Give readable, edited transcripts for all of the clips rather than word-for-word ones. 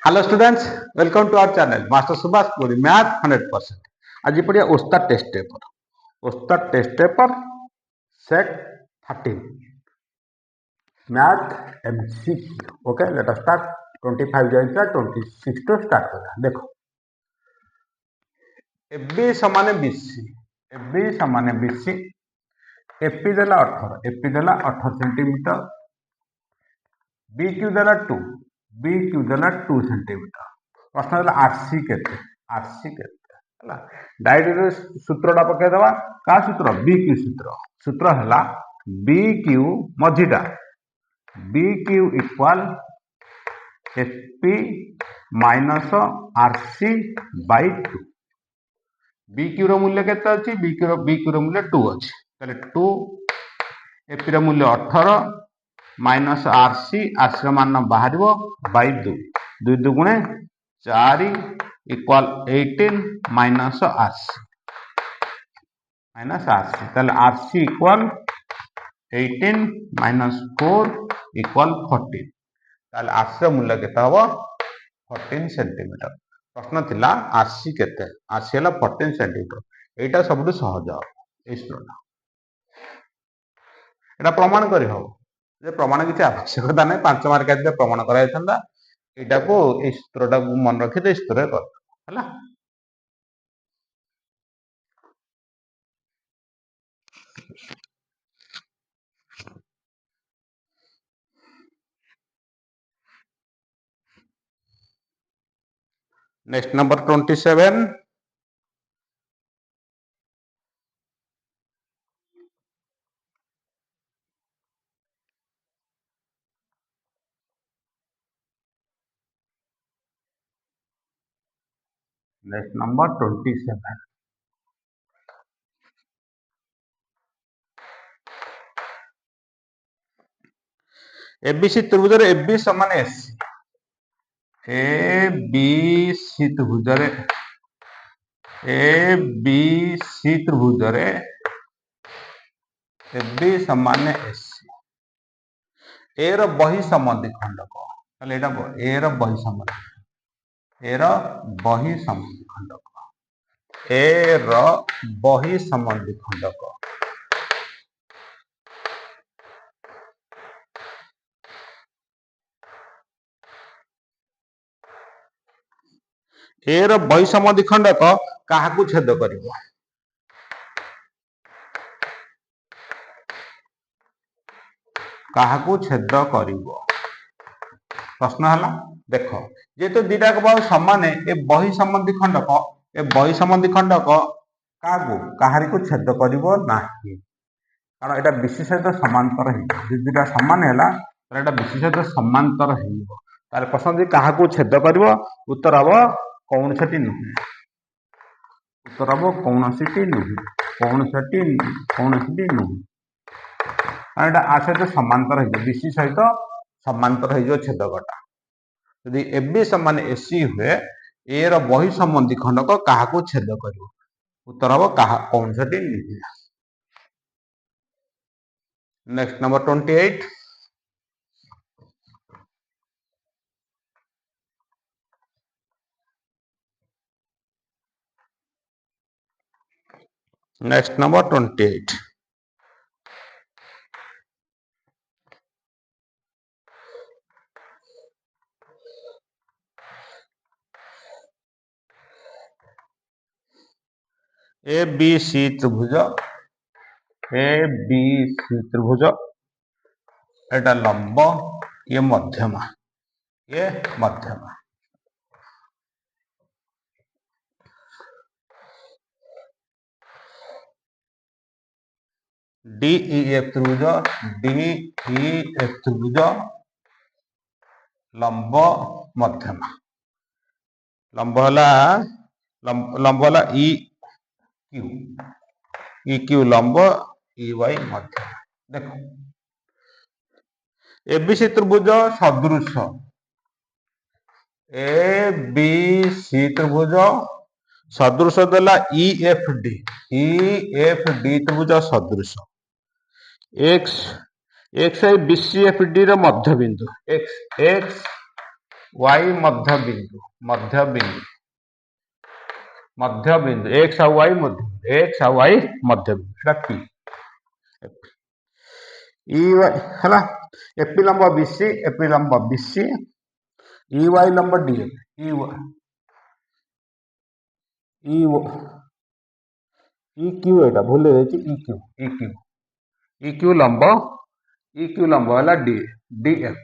Hello students, welcome to our channel master Subhash पूरी math 100%। आज पढ़िया उस्ताद test paper set 13 math MCQ. Okay, let us start. 25 जाइए 26 to start करा। देखो एबी समान बीसी, एपी देला 18 सेंटीमीटर, बीक्यू देला 2 सेंटीमीटर। प्रश्न आरसी केते, डायरेक्ट सूत्रटा पकेदवा। का सूत्र? बीक्यू सूत्र है बीक्यू मझीटा BQ equal AP minus RC by 2। BQ रो मूल्य केते अछि? बीक्यू रो मूल्य 2 अछि। ताले 2 एपी रो मूल्य 18 माइनस आरसी रो मान बाहर बाय 2 दुगुणे 4 इक्वाल 18 माइनस आरसी ताले आरसी इक्वाल 18 माइनस 4 इक्वाल 14। ताले आरसी रो मूल्य केते हबो? 14 सेंटीमीटर। प्रश्न थिला आरसी केते? आरसी हला 14 सेंटीमीटर। एटा सबटु सहज ए सूत्रटा। एटा प्रमाण करि हो जे प्रमाण किछि आवश्यकता नै। 5 मार्क आदि प्रमाण करा जायतंदा। एटा को ए सूत्रटा को मन रखि दे सूत्र कर हला। Next number 27। Next number 27। ABC त्रिभुज एबी समान एसी। एबीसी त्रिभुज एबी समान एसी। ए रो बही संबंधी खंडक ताले एटा ए रो बही संबंधी खंडक ए रो बही संबंधी खंडक ए रो बही संबंधी खंडक काहाकू छेद करिवो? काहाकू छेद करिवो? प्रश्न हला देखो जेतो दिटा को बाहु समान ए बही संबंधी खंडक काहाकू काहारी को छेद करिवो नाही। कारण एटा बीसी सहित समांतर हे। दिटा समान हैला त एटा बीसी सहित समांतर हेइबो। ताले प्रश्न दि काहाकू छेद करिवो? उत्तर हबो कौनसटी नुहे। उत्तर हबो कौनसटी नुहे। एटा आ सहित समांतर हे, बीसी सहित समांतर हे जो छेदकटा। यदि एबी समान एसी हुए ए रो बही संबंधी खंडक काहाकू छेद करिवो? उत्तर हबो कौनसटी नुहे। Next number 28। Next number 28। A B C त्रिभुज एटा लंब, ये मध्यमा, डीईएफ त्रिभुज लंब मध्यमा। लंब हला ई क्यू लंब ई वाई मध्यमा। देखो एबीसी त्रिभुज सदृश एबीसी त्रिभुज सदृश देला ईएफडी त्रिभुज सदृश एक्स बीसीएफडी रो मध्य बिंदु एक्स y मध्य बिंदु x और y मध्य बिंदु एटा p ई है एपी लंब बीसी ई वाई लंब डीएफ ई क्यू एटा भूल ई क्यू लंब है डीएफ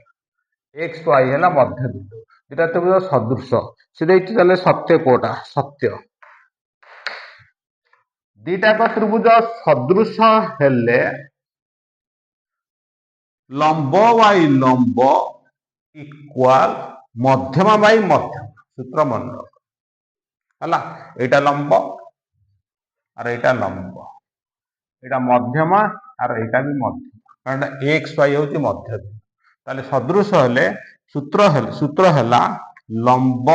एक्स वाई है मध्य बिंदु दुटा त्रिभुज सदृश से देखिए सत्य कोटा सत्य दीटाक त्रिभुज सदृश हेले लंब बाई लंब इक्वाल मध्यमा बाई मध्यमा सूत्र मन है एटा लंब और एटा लंब एटा मध्यमा और एटा भी मध्यमा कारण एक्स वाई हूँ मध्य ताले सदृश हेले सूत्र है लंब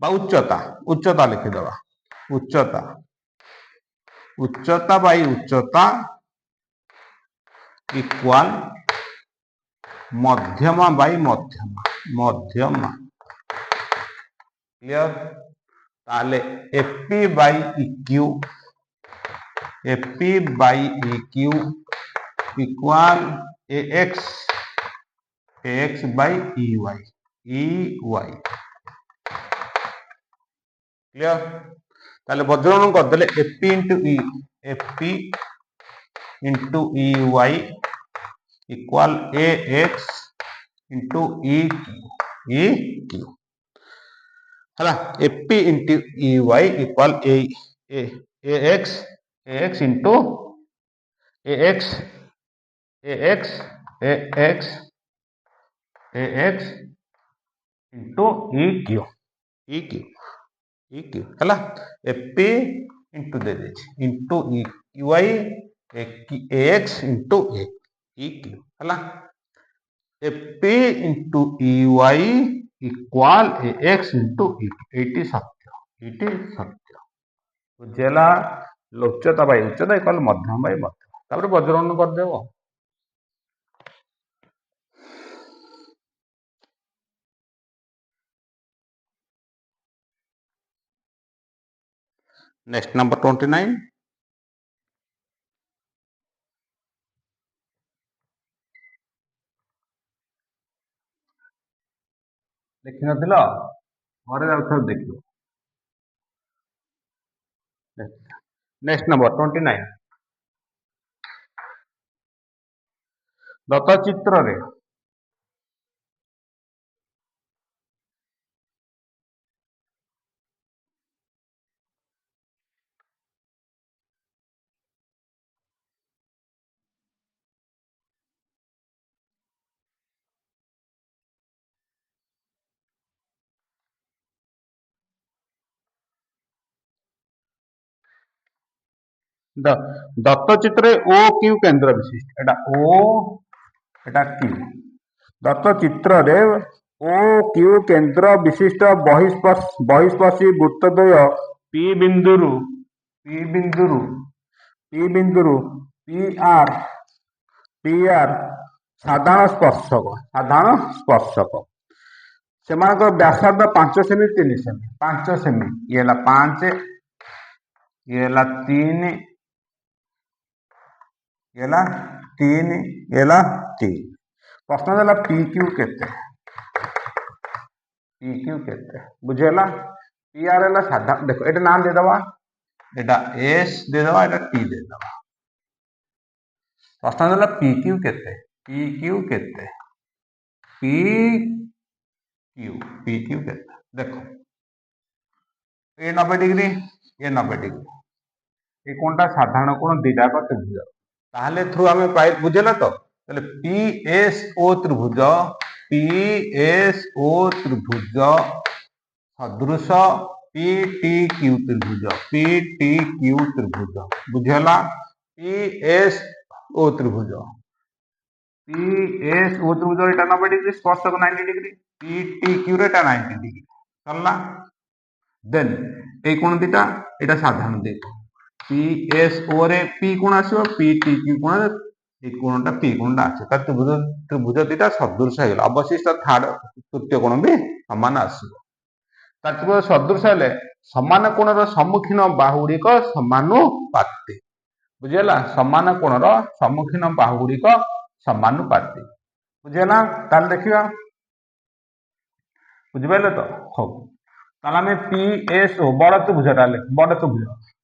बा उच्चता लिखिदबा उच्चता बाई उच्चता इक्वाल मध्यमा बाई मध्यमा क्लियर ताले AP by EQ equal X by E Y clear ताले वज्रण करदे AP into E Y equal A X into E Q है AP into E Y equal A X into A X into E Q है AP into दे into E Y X into E Q है AP into E Y equal X into ई सत्य बुझेगा उच्चता by उच्चता equal मध्यम by मध्यम वज्रगणन करदेव next number 29 देखी नथिल घरे जाउथार देखियो नेक्स्ट नंबर 29 दत्त चित्र रे दत्त चित्र ओ क्यू केंद्र विशिष्ट एटा ओ एटा क्यू दत्त चित्र रे ओ क्यू केंद्र विशिष्ट बहिस्पर्शी वृत्तद्वय पी बिंदुरु पी आर साधारण स्पर्शक से व्यासार्ध 5 सेमी 3 सेमी 5 सेमी ये 5 ये 3 ये 3 प्रश्न देला पी क्यू केते बुझेला पी आर है साधा देखो एटा नाम दे दवा एटा एस दे दवा एटा टी दे दवा प्रश्न देला पी क्यू केते देखो ये 90 डिग्री ये 90 डिग्री ये कोणटा साधारण कोण दीटा का त्रिभुज ताहले थ्रू आमे पाई बुझेला तो ताले पी एस ओ त्रिभुज सदृश पी टी क्यू त्रिभुज बुझेला पी एस ओ त्रिभुज एटा 90 डिग्री स्पर्शक 90 डिग्री पी टी क्यू रे 90 डिग्री सरला देन ए कोण दीटा एटा साधारण दीटा पी एस ओ रे पी कोण आसीबो पी टी क्यू कोण এই কোণটা পি কোণটা আছে তার ত্রিভুজ দুইটা সদৃশ হয়ে গেল অবশিষ্ট থার্ড তৃতীয় কোণ বি সমান আসিব তার ত্রিভুজ সদৃশ হলে সমান কোণর সম্মুখীন বাহুগুড়িক সমানুপাতি বুঝিগলা সমান কোণর সম্মুখীন বাহুগুড়িক সমানুপাতি বুঝিগলা তাহলে ଦେଖିବା বুঝিপাইলে তো হও তাহলে আমি পি এস ও বড় ত্রিভুজটা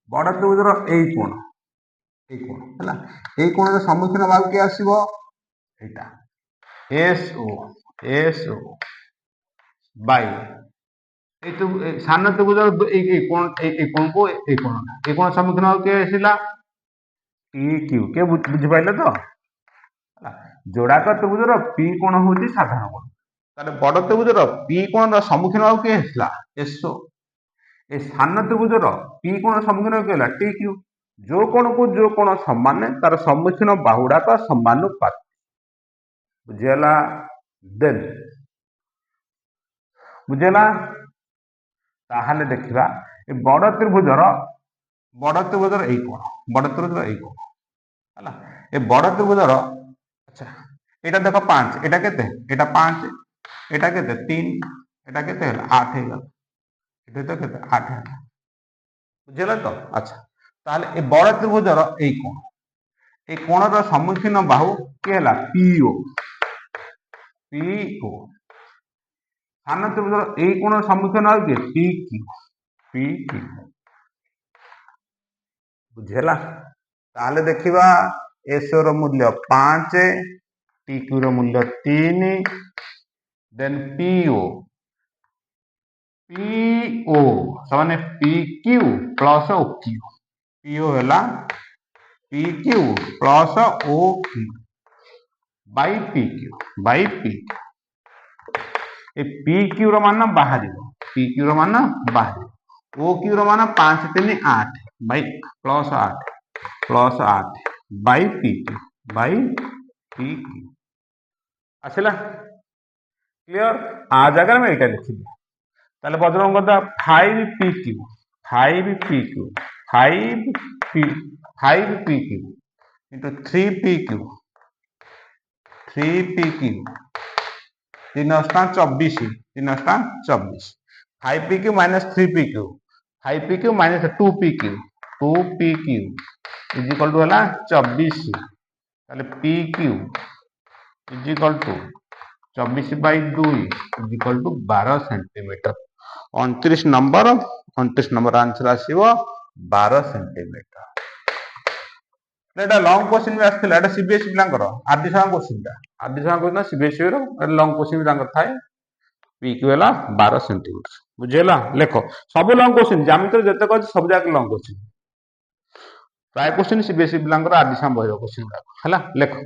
বড় ত্রিভুজর এই কোণ ହେଲା এই কোণର ସମ୍ମୁଖୀନ ବାହୁ କିଏ ଆସିବ এইটা এস ও বাই এই তো সান ত্রিভুজর এই কোণକୁ এই কোণ সম্মুখীন বাহু কিଏ ଆସିଲା পি কিউ কে বুঝিপাইলে তো ହେଲା ଯୋଡ଼ାକ ତ୍ରିଭୁଜର ପି କୋଣ ହେଉଛି ସାଧାରଣ କୋଣ ତାହେଲେ ବଡ଼ ତ୍ରିଭୁଜର ପି କୋଣର ସମ୍ମୁଖୀନ ବାହୁ କିଏ ଆସିଲା ଏସଓ ଏ ସାନ ତ୍ରିଭୁଜର ପି କୋଣ ସମ୍ମୁଖୀନ କିଏ ହେଲା ଟି କ୍ୟୁ जो कोण समान तार सम्मुखीन बाहुड़ाक समानुपाती बुझीगला देन बुझीगला ताहले देखिबा ए बड़ त्रिभुजर एई कोण बड़ त्रिभुजर एई कोण हला ए बड़ त्रिभुजर अच्छा एटा देखो 5 एटा केते एटा 5 एटा केते 3 एटा केते हला 8 हे गला एटा तो केते 8 है बुझीगला तो अच्छा ताहले ए बड़ त्रिभुजर एई कोणर सम्मुखीन बाहु के हला पीओ सान त्रिभुजर एई कोणर सम्मुखीन बाहु के पी क्यू बुझेला ताहले देखिबा एस र मूल्य 5 टी क्यू र मूल्य 3 देन पीओ समान P Q plus O Q PO है P Q plus O Q by P Q P Q मान बाहर पी क्यू मान बाहर ओ क्यू मान 5 3 8 by plus 8 by P Q आसला क्लियर आ जगह में यहाँ लिखी ताले बजरंग करदा 5 P Q 5 P Q into 3 P Q 3 अष्टा 24 5 P Q minus 3 P Q 5 P Q minus 2 P Q is equal to है 24 ताले P Q is equal to 24 by 2 is equal to 12 centimetre 29 number answer आसीबो 12 centimetre Etah long question भी आस्थिला एटा CBSE पिलांकर Adisha question CBSE रो long question भी तांकर थाए P Q हला 12 centimetre बुझेला लेखो सब long question ज्यामिति जते कह सब जाक लॉन्ग क्वेश्चन प्राय क्वेश्चन सीबीएसई पिलांकर आदिशा बहिरो क्वेश्चन हला लेखो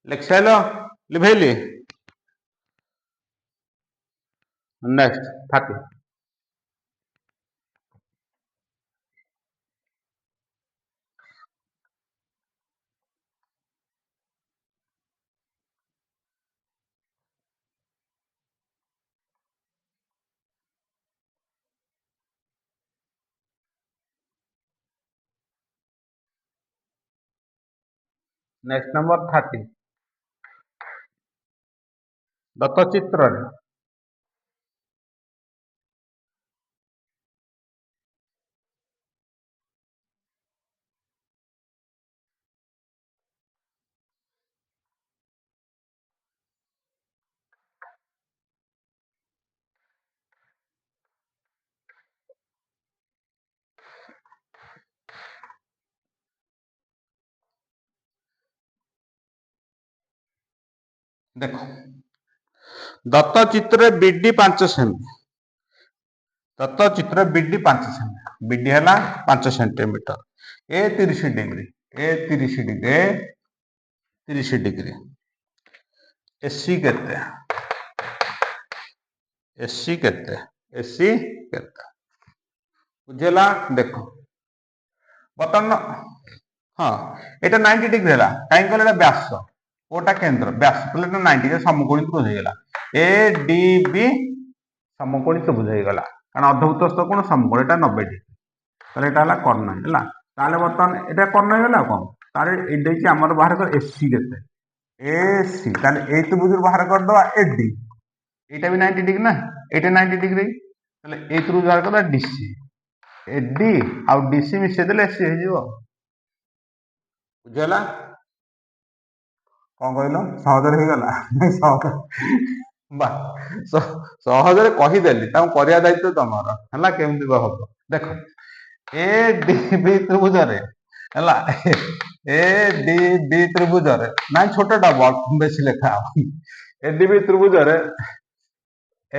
लेक्साइलो लिभेली नेक्स्ट 30 नेक्स्ट नंबर 30 दत्त चित्र देखो दत्त चित्र बीडी 5 सेमी दत्त चित्र बीडी 5 सेमी बीडी है 5 सेंटीमीटर ए 30 डिग्री एसी केते बुझेला देखो ବର୍ତ୍ତମାନ ହଁ ଏଇଟା 90 ଡିଗ୍ରୀ ହେଲା କାହିଁକି କହିଲେ ଏଇଟା ବ୍ୟାସ କୋଟା କେନ୍ଦ୍ର ବ୍ୟାସ ତାହେଲେ ଏଇଟା 90 ସମକୋଣୀ ତ୍ରିଭୁଜ ହେଇଗଲା ଏ ଡି ବି ସମକୋଣୀ ତ୍ରିଭୁଜ ହେଇଗଲା କାରଣ ଅର୍ଦ୍ଧବୃତ୍ତସ୍ଥ କୋଣ ସମକୋଣ ଏଟା 90 ଡିଗ୍ରୀ ତାହେଲେ ଏଟା ହେଲା କର୍ଣ୍ଣ ହେଲା ତାହେଲେ ବର୍ତ୍ତମାନ ଏଟା କର୍ଣ୍ଣ ହେଇଗଲା କଣ ତାହେଲେ ଏଇଟା ହେଇଛି ଆମର ବାହାର କର ଏସି କେତେ ଏସି ତାହେଲେ ଏଇ ତ୍ରିଭୁଜରୁ ବାହାର କରିଦବା ଏଡି ଏଇଟା ବି 90 ଡିଗ୍ରୀ ନା ଏଇଟା 90 ଡିଗ୍ରୀ ତାହେଲେ ଏଇ ତ୍ରିଭୁଜ ବାହାର କରିଦବା ଡିସି ଏଡି ଆଉ ଡିସି ମିଶେଇ ଦେଲେ ଏସି ହେଇଯିବ ବୁଝିଗଲା କଣ କହିଲ ସହଜରେ ହେଇଗଲା ସହଜରେ କହିଦେଲି ତାଙ୍କୁ କରିବା ଦାୟିତ୍ୱ ତମର ହେଲା କେମିତି ହବ ଦେଖ ଏ ଡି ବି ତ୍ରିଭୁଜରେ ହେଲା ଏ ଡି ବି ତ୍ରିଭୁଜରେ ନାଇଁ ଛୋଟଟା ବେଶୀ ଲେଖା ହବ A D B ତ୍ରିଭୁଜରେ A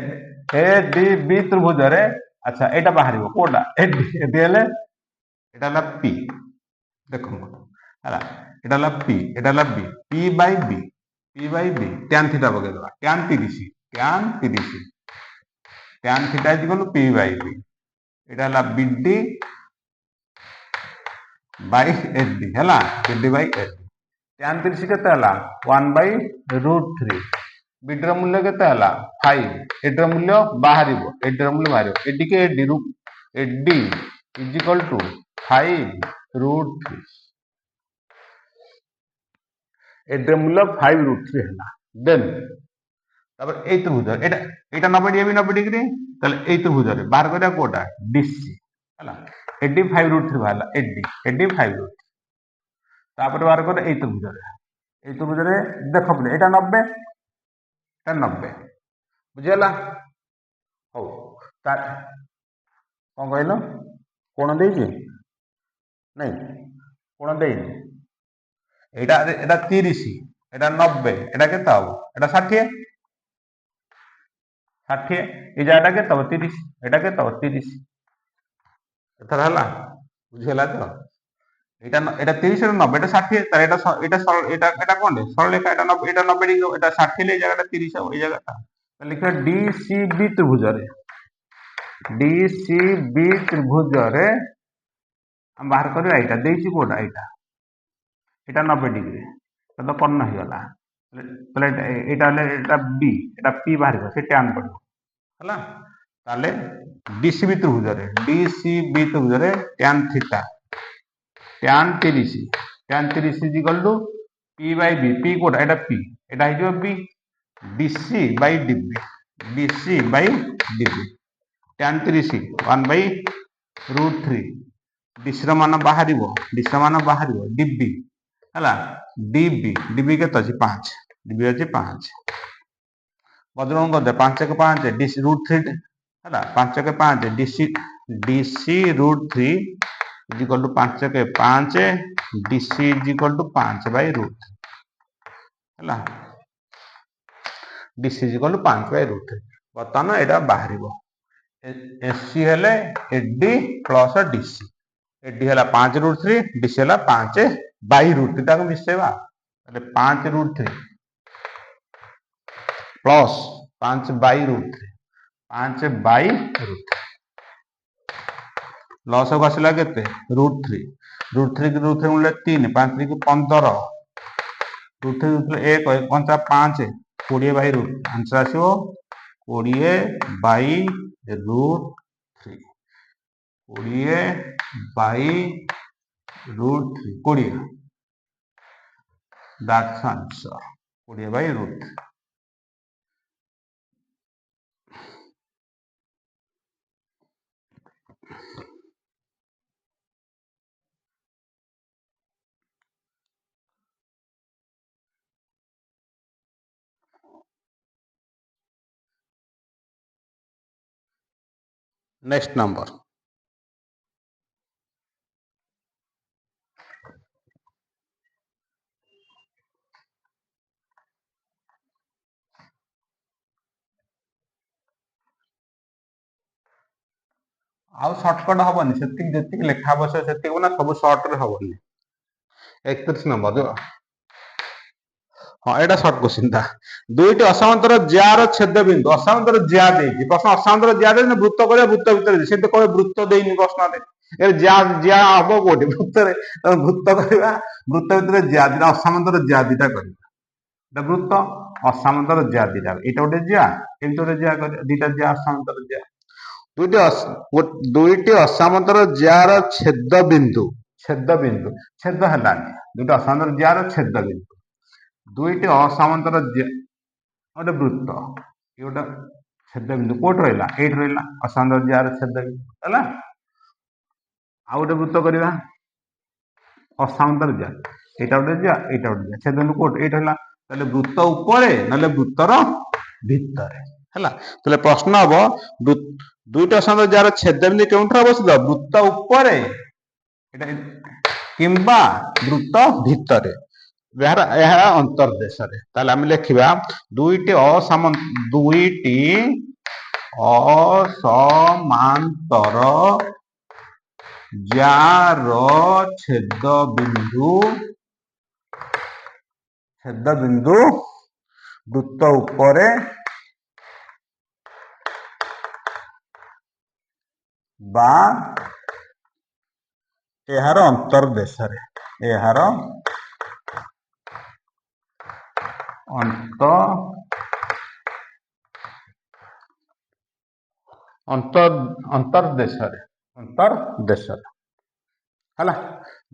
D ବି ତ୍ରିଭୁଜରେ ଆଚ୍ଛା ଏଇଟା ବାହାରିବ କୋଉଟା ଏଡି ହେଲେ এটা হলো পি দেখুন ହେଲା এটা হলো পি এটা হলো B P by B tan theta পকেই দেবা tan 30 tan theta is equal to P by B এটা হলো বিডি বাই এডি ହେଲା বিডি বাই এডি ট্যান 30 କେତେ ହେଲା 1/√3 ବିଡିର ମୂଲ୍ୟ କେତେ ହେଲା 5 ଏଡିର ମୂଲ୍ୟ ବାହାରିବ ଏଡିର ମୂଲ୍ୟ ବାହାରିବ ଏଡି କେ ଏଡି ଇଜ ଇକ୍ୱାଲ ଟୁ 5√3 ଏଡିର ମୂଲ୍ୟ 5√3 ହେଲା ଦେନ୍ ତାପରେ ଏଇ ତ୍ରିଭୁଜ ଏଇଟା 90 ଡିଗ୍ରୀ 90 ଡିଗ୍ରୀ ତାହେଲେ ଏଇ ତ୍ରିଭୁଜରେ ବାହାର କରିବା କୋଉଟା ডিসি ହେଲା ଏଡି 5√3 ବାହାରିଲା ଏଡି 5√3 ତାପରେ ବାହାର କରିବା ଏଇ ତ୍ରିଭୁଜରେ ଦେଖ ଏଇଟା 90 এটা 90 ବୁଝିଗଲା ହଉ କଣ କହିଲ କୋଣ ଦେଇଛି ନାଇଁ କୋଣ ଦେଇନି ଏଇଟା 30 ଏଇଟା 90 ଏଇଟା କେତେ ହବ ଏଇଟା 60 এই জায়গাটা কেতে হব 30 এটা কেতে হব 30 এথর ହେଲା বুঝিলা তো এটা 30 এর 90 এটা 60 তার এটা কোন সরল রেখা এটা 90 এটা 90 ডিগ্রি এটা 60 লে এই জায়গাটা 30 হবে এই জায়গাটা তাহলে লিখা ডিসিবি ত্রিভুজরে ডিসিবি ত্রিভুজরে আমি বাহার করি এইটা দেইছি কোটা এটা 90 ডিগ্রি এটা তো কর্ণ হয়ে গলা তাহলে এটা বি এটা পি বাহার সে ট্যান পড়ব ହେଲା তাহলে ডিসিবি ত্রিভুজরে tan theta tan 30 is equal to P by B P কোটা এটা পি এটা হইব B DC by DB tan 30 1/√3 ডিসির মান বাহারিব ডিবি ହେଲା ডিবি কেতে আছে 5 ডিবি আছে 5 বজ্রং করদে 5 কে 5 ডিসি √3 ହେଲା 5 କେ 5 DC √3 is equal two 5 K 5 DC is equal two 5/√3 ହେଲା ডিসি ইজ ইকুয়াল টু 5/√3 বর্তমান এটা বাহারিব এসি হেলে এডি প্লস ডিসি এডি হেলা 5/√3 ডিসি হেলা 5/√3 তাকে মিশେଇବା তাহলে 5/√3 প্লস 5/√3 5/√3 लस को आसला केते √3 मूल्य 3 5 3 15 √3 1 5 5 20/√3 आंसर आसीबो 20/√3 20/√3 दैट्स आंसर 20/√3 नेक्स्ट नंबर आउ शॉर्टकट हबनी से लेखा आवश्यक से सब सर्ट रे हबनी 31 नंबर जो हाँ एटा शॉर्ट क्वेश्चन था दुईटी असामांतर ज्यार छेद बिंदु असामांतर ज्या देछि प्रश्न असामांतर ज्या दे वृत्त करे वृत्त भीतर से तो कहे वृत्त देइनि प्रश्न दे ए ज्या हम कोटे वृत्त वृत्त करवा वृत्त भितर ज्या दिटा असामंतर ज्या दिटा करवा वृत्त असामंतर ज्या दिटा एटा गोटे ज्या एमती गोटे ज्या दिटा ज्या असामंतर ज्या दुईटी असामंतर जार छेद बिंदु छेद हेलानी दुईटी असामंतर जार छेद बिंदु दुईटी असामंतर गोटे वृत्त ये गोटे छेद बिंदु कोट रहा ये रहा असामंतर जार छेद बिंदु है आउ गोटे वृत्त करवा असामंतर ज्या एटा गोटे ज्या एटा गोटे ज्या छेद बिंदु कोट ये रहा वृत्त उपरे ना वृत्तर भितर है प्रश्न हम दुईटा असामंतर जार छेद बिंदु केउंठ अवस्थित वृत्त उपरे किंबा वृत्त भितर अंतर्देश आम लिखा दुईटी असमांतर जार छेद बिंदु वृत्त उपरे बा एहार अंतर्देश एहार अंतर्देश है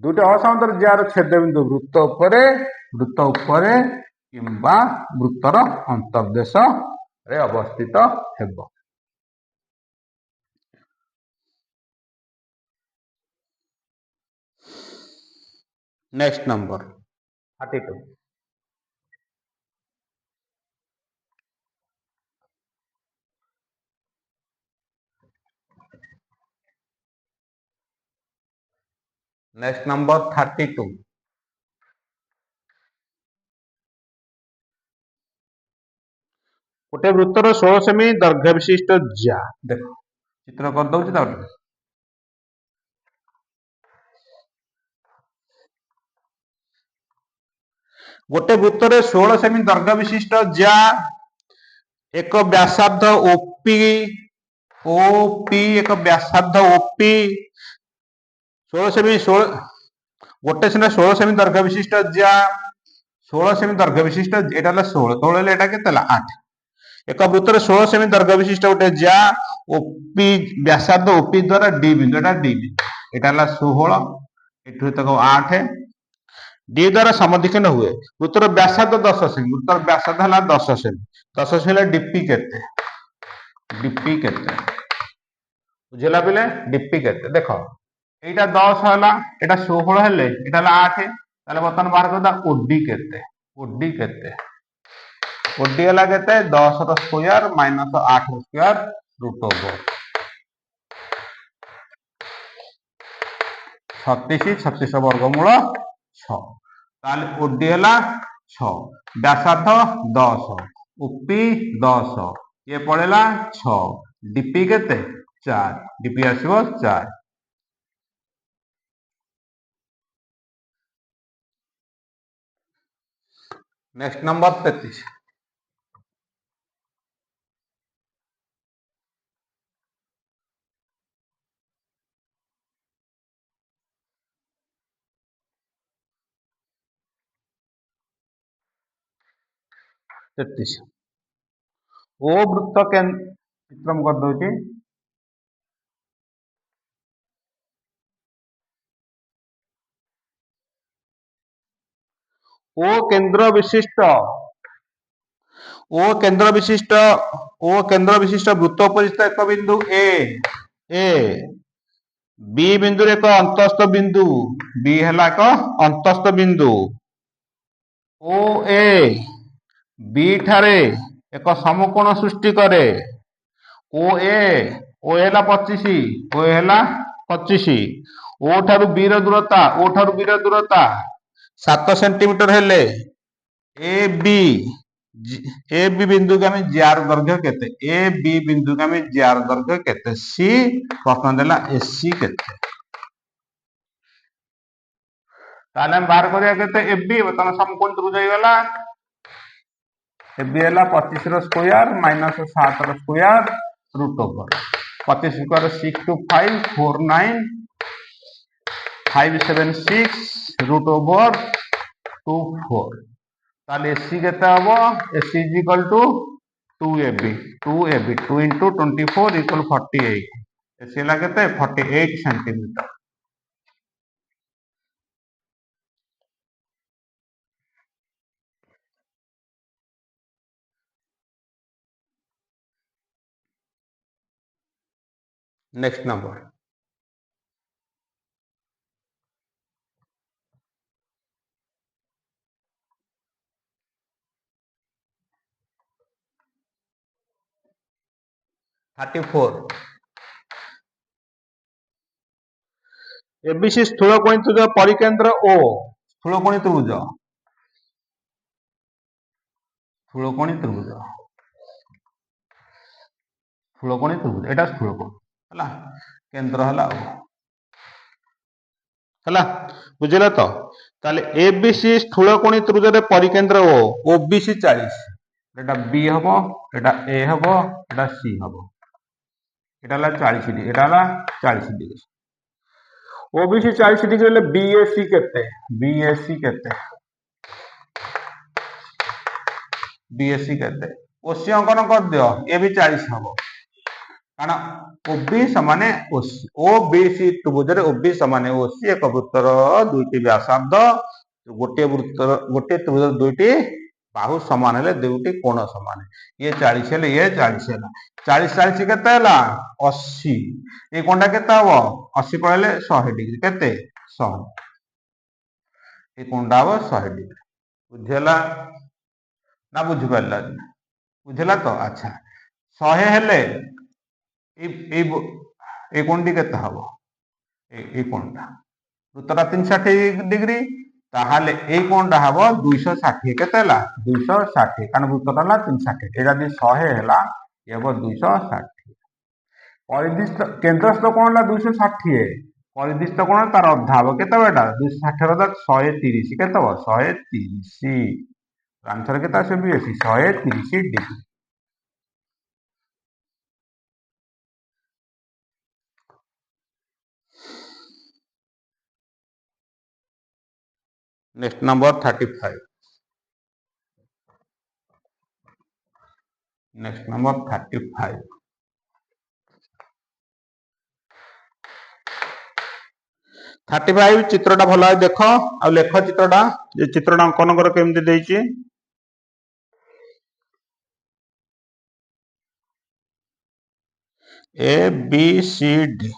दुईट असामंतर जार छेद बिंदु वृत्त उपरे किंबा वृत्तर अंतर्देश रे अवस्थित हेब नेक्स्ट नंबर 32 नेक्स्ट नंबर 32 गोटे वृत्तर 16 सेमी दैर्घ्य विशिष्ट ज्या देखो चित्र कर दउछि गोटे वृत्तर 16 सेमी दैर्घ्य विशिष्ट ज्या एक व्यासार्ध ओपी एक व्यासार्ध ओपी 16 सेमी गोटे सिना 16 सेमी दैर्घ्य विशिष्ट ज्या 16 सेमी दैर्घ्य विशिष्ट एटा 16 तोले एटा केतेला 8 एक वृत्तर 16 सेमी दैर्घ्य विशिष्ट गोटे ज्या ओपी व्यासार्ध ओपी द्वारा डी बिंदु एटा 16 एठु तक 8 डी द्वारा समद्विखंड हुए वृत्तर व्यासार्ध 10 सेमी वृत्तर व्यासार्ध है 10 सेमी 10 सेमी डीपी केते बुझला पिले डीपी केते देखो एटा 10 हला एटा 16 हेले एटा 8 ताले बर्तन बाहर करदा ओडी केते ओडी हला केते 10 रो स्क्वायर माइनस 8 रो स्क्वायर रूट ओवर 36 वर्गमूल 6 ताले ओडी हला 6 व्यासार्ध 10 ओपी 10 ये पड़ेला 6 डीपी केते 4 डीपी आसीबो 4 नेक्स्ट नंबर 33 ओ वृत्त चित्रम कर दउछि ओ केंद्र विशिष्ट वृत्त उपरिस्थ एक बिंदु ए बी बिंदु एक अंतस्थ बिंदु बी है एक अंतस्थ बिंदु ओ ए बी ठारे एक समकोण सृष्टि करे ओ ए ला 25 ओ ठारू बी रो दूरता 7 सेंटीमीटर हेले ए बी बिंदु के हमें जार दैर्घ्य केते ए बी बिंदु के हमें जार दैर्घ्य केते सी प्रश्न देला एसी केते ताले हम बाहर करिया केते एबी बतन समकोण त्रिभुज गला एबी हला 25 रो स्क्वायर माइनस 7 रो square root over 25 square 6 to 5 49 576 √ over 24 তাহলে এসি কেতে হব AC is equal two 2ab 2 into 24 equal 48 AC ହେଲା କେତେ 48 সেন্টিমিটার। নেক্সট নম্বর एबीसी स्थूलकोणी त्रिभुज परिकेंद्र ओ स्थूलकोणी त्रिभुज एटा स्थूलकोण हला केंद्र हला ओ हला बुझिला तो ताले एबीसी स्थूलकोणी त्रिभुज रे परिकेंद्र ओ ओबीसी 40 एटा बी हबो एटा ए हबो एटा सी हबो एटा हला 40 डिग्री एटा हला 40 डिग्री ओबीसी 40 डिग्री ले बीएसी केते ओसी अंकन कर दियो ए भी 40 हबो कारण ओबी समान ओसी ओबीसी त्रिभुज रे ओबी समान ओसी एक वृत्तर दुईटी व्यासार्ध गोटे त्रिभुज दुईटी बाहु समान हेले दुईटी कोण समान ये 40 हेले ये 40 हेला 40 40 केते हला 80 ए कोणटा केते हबो 80 पळले 100 डिग्री केते 100 ए कोणटा हबो 100 डिग्री बुझिला ना बुझि पारला बुझिला तो अच्छा 100 हेले ए कोणटी केते हबो ए कोणटा वृत्तटा 360 डिग्री ताहाले ए कोणटा हबो 260 केते हला 260 कारण वृत्तटा हला 360 एटा दि 100 हेला ए हबो 260 परिदिष्ट केंद्रस्थ कोण हला 260 परिदिष्ट कोण तार अधा हबो केते बेटा 260 ର 130 केते हबो 130 आंसर केते आसे भी 130 degree. Next number 35 next number 35 35 चित्रटा भला देख आ लेख चित्रटा ये चित्रटा अंकन कर केमती देछि A B C D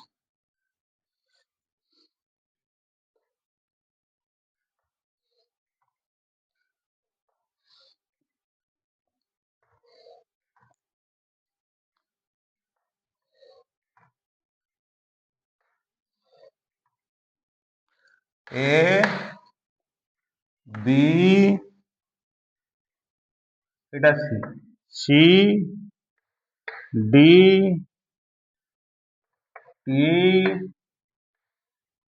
A B एटा C C D T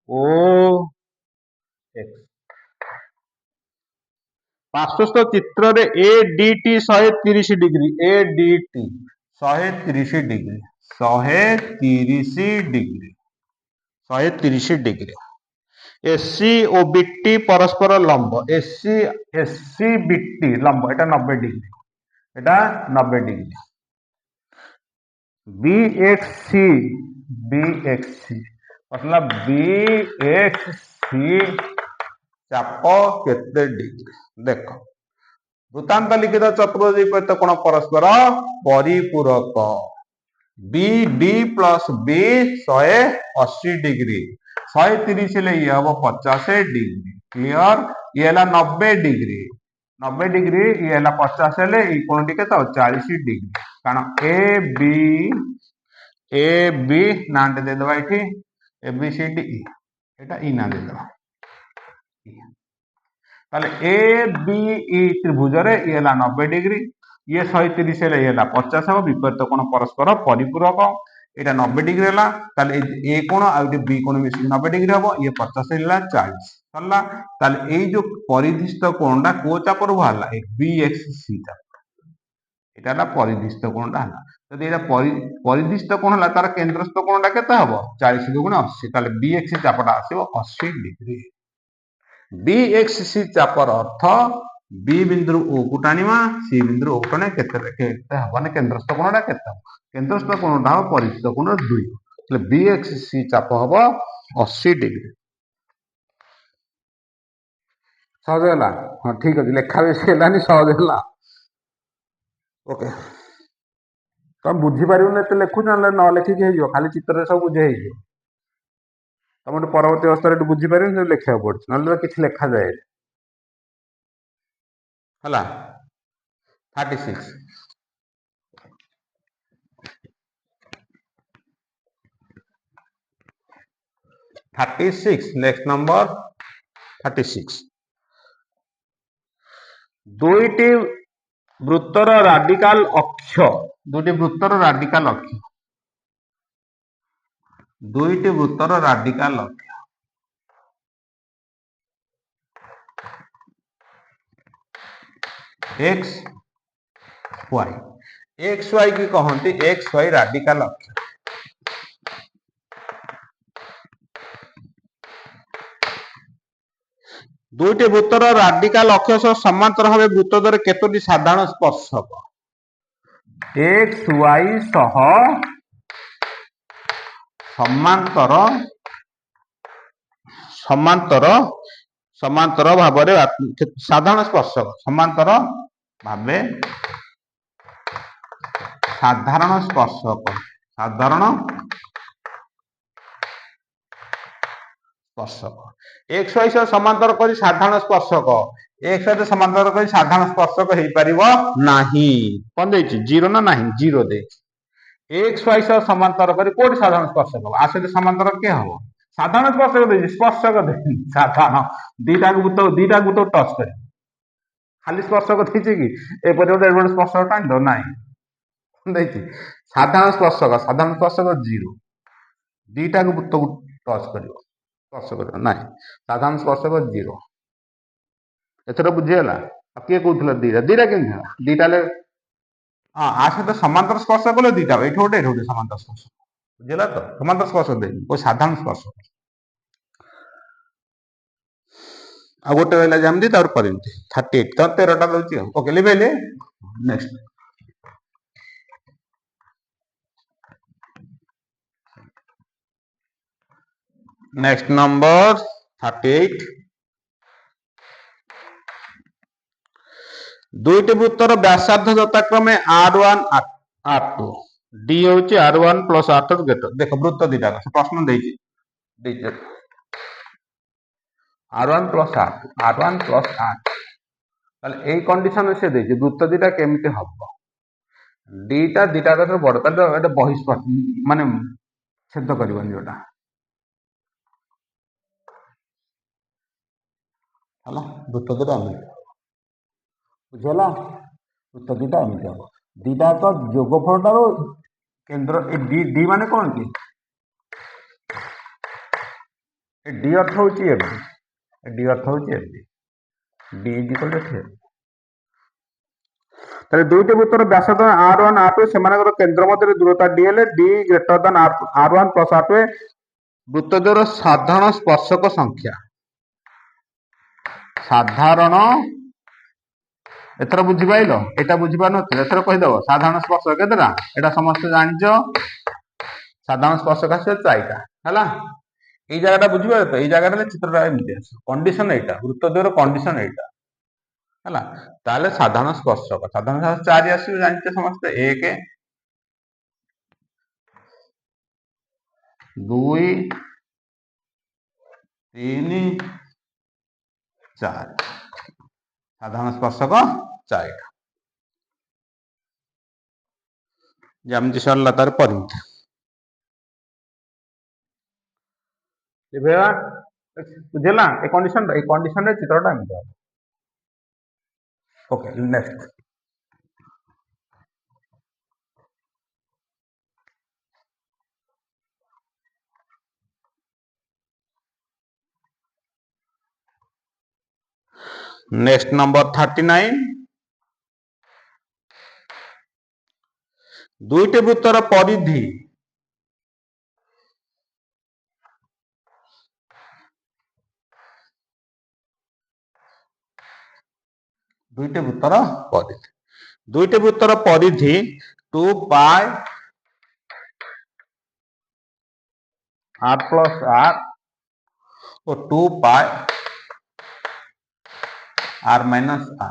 O X पार्श्वस्थ चित्र रे A D T 130 degree A D T 130 degree 130 degree 130 degree AC O BT परस्पर लंब एसी एसी बीटी लंब एटा 90 डिग्री एटा 90 डिग्री बीएक्सी मतलब बीएक्सी चाप केते डिग्री देख वृत्तांत लिखित चतुर्भुज कोण परस्पर परिपूरक B D plus B 180 degree 130 ले ये हम 50 डिग्री क्लियर ये 90 डिग्री 90 डिग्री ये 50 ले कोण टिके तो 40 डिग्री कारण ए बी नांटे दे दबा इठी ए बी सी डी एटा ई ना दे दबा ताले ए बी ई त्रिभुज रे ये 90 डिग्री ये 130 ले ये 50 हो विपरीत कोण परस्पर परिपूरक एटा 90 डिग्री हला ताले ए कोण आ बी कोण मिसी 90 डिग्री हबो ये 50 हला 40 हला ताले ए जो परिदिष्ट कोणटा को चापर बाहरला ए बी एक्स सी चाप এটা হল পরিধিস্থ কোণটা হল যদি এটা পরিধিস্থ কোণ হল তার কেন্দ্রস্থ কোণটা কেতে হব 40 দুগুণ 80 তাহলে বিএক্সি চাপটা আসিব 80 ডিগ্রি বিএক্সি চাপর অর্ଥ বি বিন্দু ও কু টাণিবা সি বিন্দু ও টাণে কেতে হব মানে কেন্দ্রস্থ কোণটা কেতে হব কেন্দ্রস্থ কোণটা হব পরিধিস্থ কোণর 2 তাহলে বিএক্সি চাপ হব 80 ডিগ্রি সহজ ହେଲା ହଁ ଠିକ ଅଛି ଲେଖା ବେଶୀ ହେଲାନି ସହଜ ହେଲା ଓକେ ତମେ ବୁଝିପାରିବନି ଏତେ ଲେଖୁଛ ନହେଲେ ନ ଲେଖିକି ହେଇଯିବ ଖାଲି ଚିତ୍ରରେ ସବୁ ବୁଝି ହେଇଯିବ ତମେ ପରବର୍ତ୍ତୀ ଅବସ୍ଥାରେ ଏଠୁ ବୁଝିପାରିବନି ସେଠୁ ଲେଖିବାକୁ ପଡୁଛି ନହେଲେ କିଛି ଲେଖାଯାଏ ହେଲା 36 ନେକ୍ସଟ ନମ୍ବର 36 ଦୁଇଟି ବୃତ୍ତର ରାଡିକାଲ ଅକ୍ଷ ଦୁଇଟି ବୃତ୍ତର ରାଡିକାଲ ଅକ୍ଷ ଦୁଇଟି ବୃତ୍ତର ରାଡିକାଲ ଅକ୍ଷ एक्स वाई एक्स वाई की कहते एक्स वाई राडिकाल अक्ष दुईटी वृत्तर राडिकाल अक्ष सह समांतर भाव वृत्त द्वारा केतोटी साधारण स्पर्शक एक्स वाई सह समांतर समांतर समांतर भाव साधारण स्पर्शक समांतर भाव साधारण स्पर्शक साधारण स्पर्शक एक्स वाई सह समांतर करी साधारण स्पर्शक एक्स वाई समांतर करी साधारण स्पर्शक हो पारिबो नाही कोन देछि जीरो ना नाही जीरो देछि एक्स वाई सह समांतर करी कोठी साधारण स्पर्शक आसे समांतर के हबो साधारण स्पर्शक देछि स्पर्शक देछि साधारण दीटा गुतो टच करे खाली स्पर्शक देछि कि ए परे गोटे स्पर्शक टाइन दो नाही देछि साधारण स्पर्शक जीरो दीटा गुतो टच करिवो स्पर्श कर ना साधारण स्पर्शक जीरो एथर बुझीगला किए कहूला दीटा दीटा के दीटा हाँ आ सहित समांतर स्पर्श कले दीटा ये गोटे समांतर स्पर्श बुझेगा तो समांतर स्पर्श दे कोई साधारण स्पर्श आ गोटे रहा जमी 38 तो 13टा दूसरी ओके लिभेले नेक्स्ट नेक्स्ट नंबर 38 दुईटी वृत्तर व्यासार्ध यथाक्रमे R1 R2 D होची R1 प्लस R2 गेट देखो वृत्त दीटा प्रश्न देछि R1 plus R2 R1 plus R2 ताले एई कंडीशन से देछि वृत्त दीटा केमिति हबो दीटा तो बड़ ताले एटा बहिष्पट माने छेद करबन जोटा हला वृत्त दीटा बुझला वृत्त दीटा एमिति हबो दीटा तो जोगफलटारो केंद्र ए डी माने कोन की ए डी अर्थ होची एफ डी अर्थ होची F D equal to F ताले दुईटी वृत्तर व्यासार्ध R1 R2 सेमानकर केंद्र मध्य दूरता D हेले D greater than R1 plus R2 वृत्त द्वार साधारण स्पर्शक संख्या साधारण एथर बुझी पाइलो एटा बुझी पार नथिल एथर कहि दबो साधारण स्पर्शक केतेटा एटा समस्त जानिजो साधारण स्पर्शक आसे 4टा हला এই জায়গাটা বুঝিবা তো এই জায়গাটা চিত্রটা এমতি আছে কন্ডিশন এইটা বৃত্ত দ্বয়ের কন্ডিশন এইটা হলা তাহলে সাধারণ স্পর্শক 4 আসবে জানিতে সমস্ত 1 2 3 4 साधारण स्पर्शक 4टा ज्यामिति सरला तार परिमिति बुझेगा बुझेला ए कंडीशन रे चित्रटा एमति ओके नेक्स्ट नेक्स्ट नंबर 39 ଦୁଇଟି ବୃତ୍ତର ପରିଧି ଦୁଇଟି ବୃତ୍ତର ପରିଧି 2 ପାଇ r ପ୍ଲସ୍ r ଓ 2 ପାଇ r ମାଇନସ୍ r।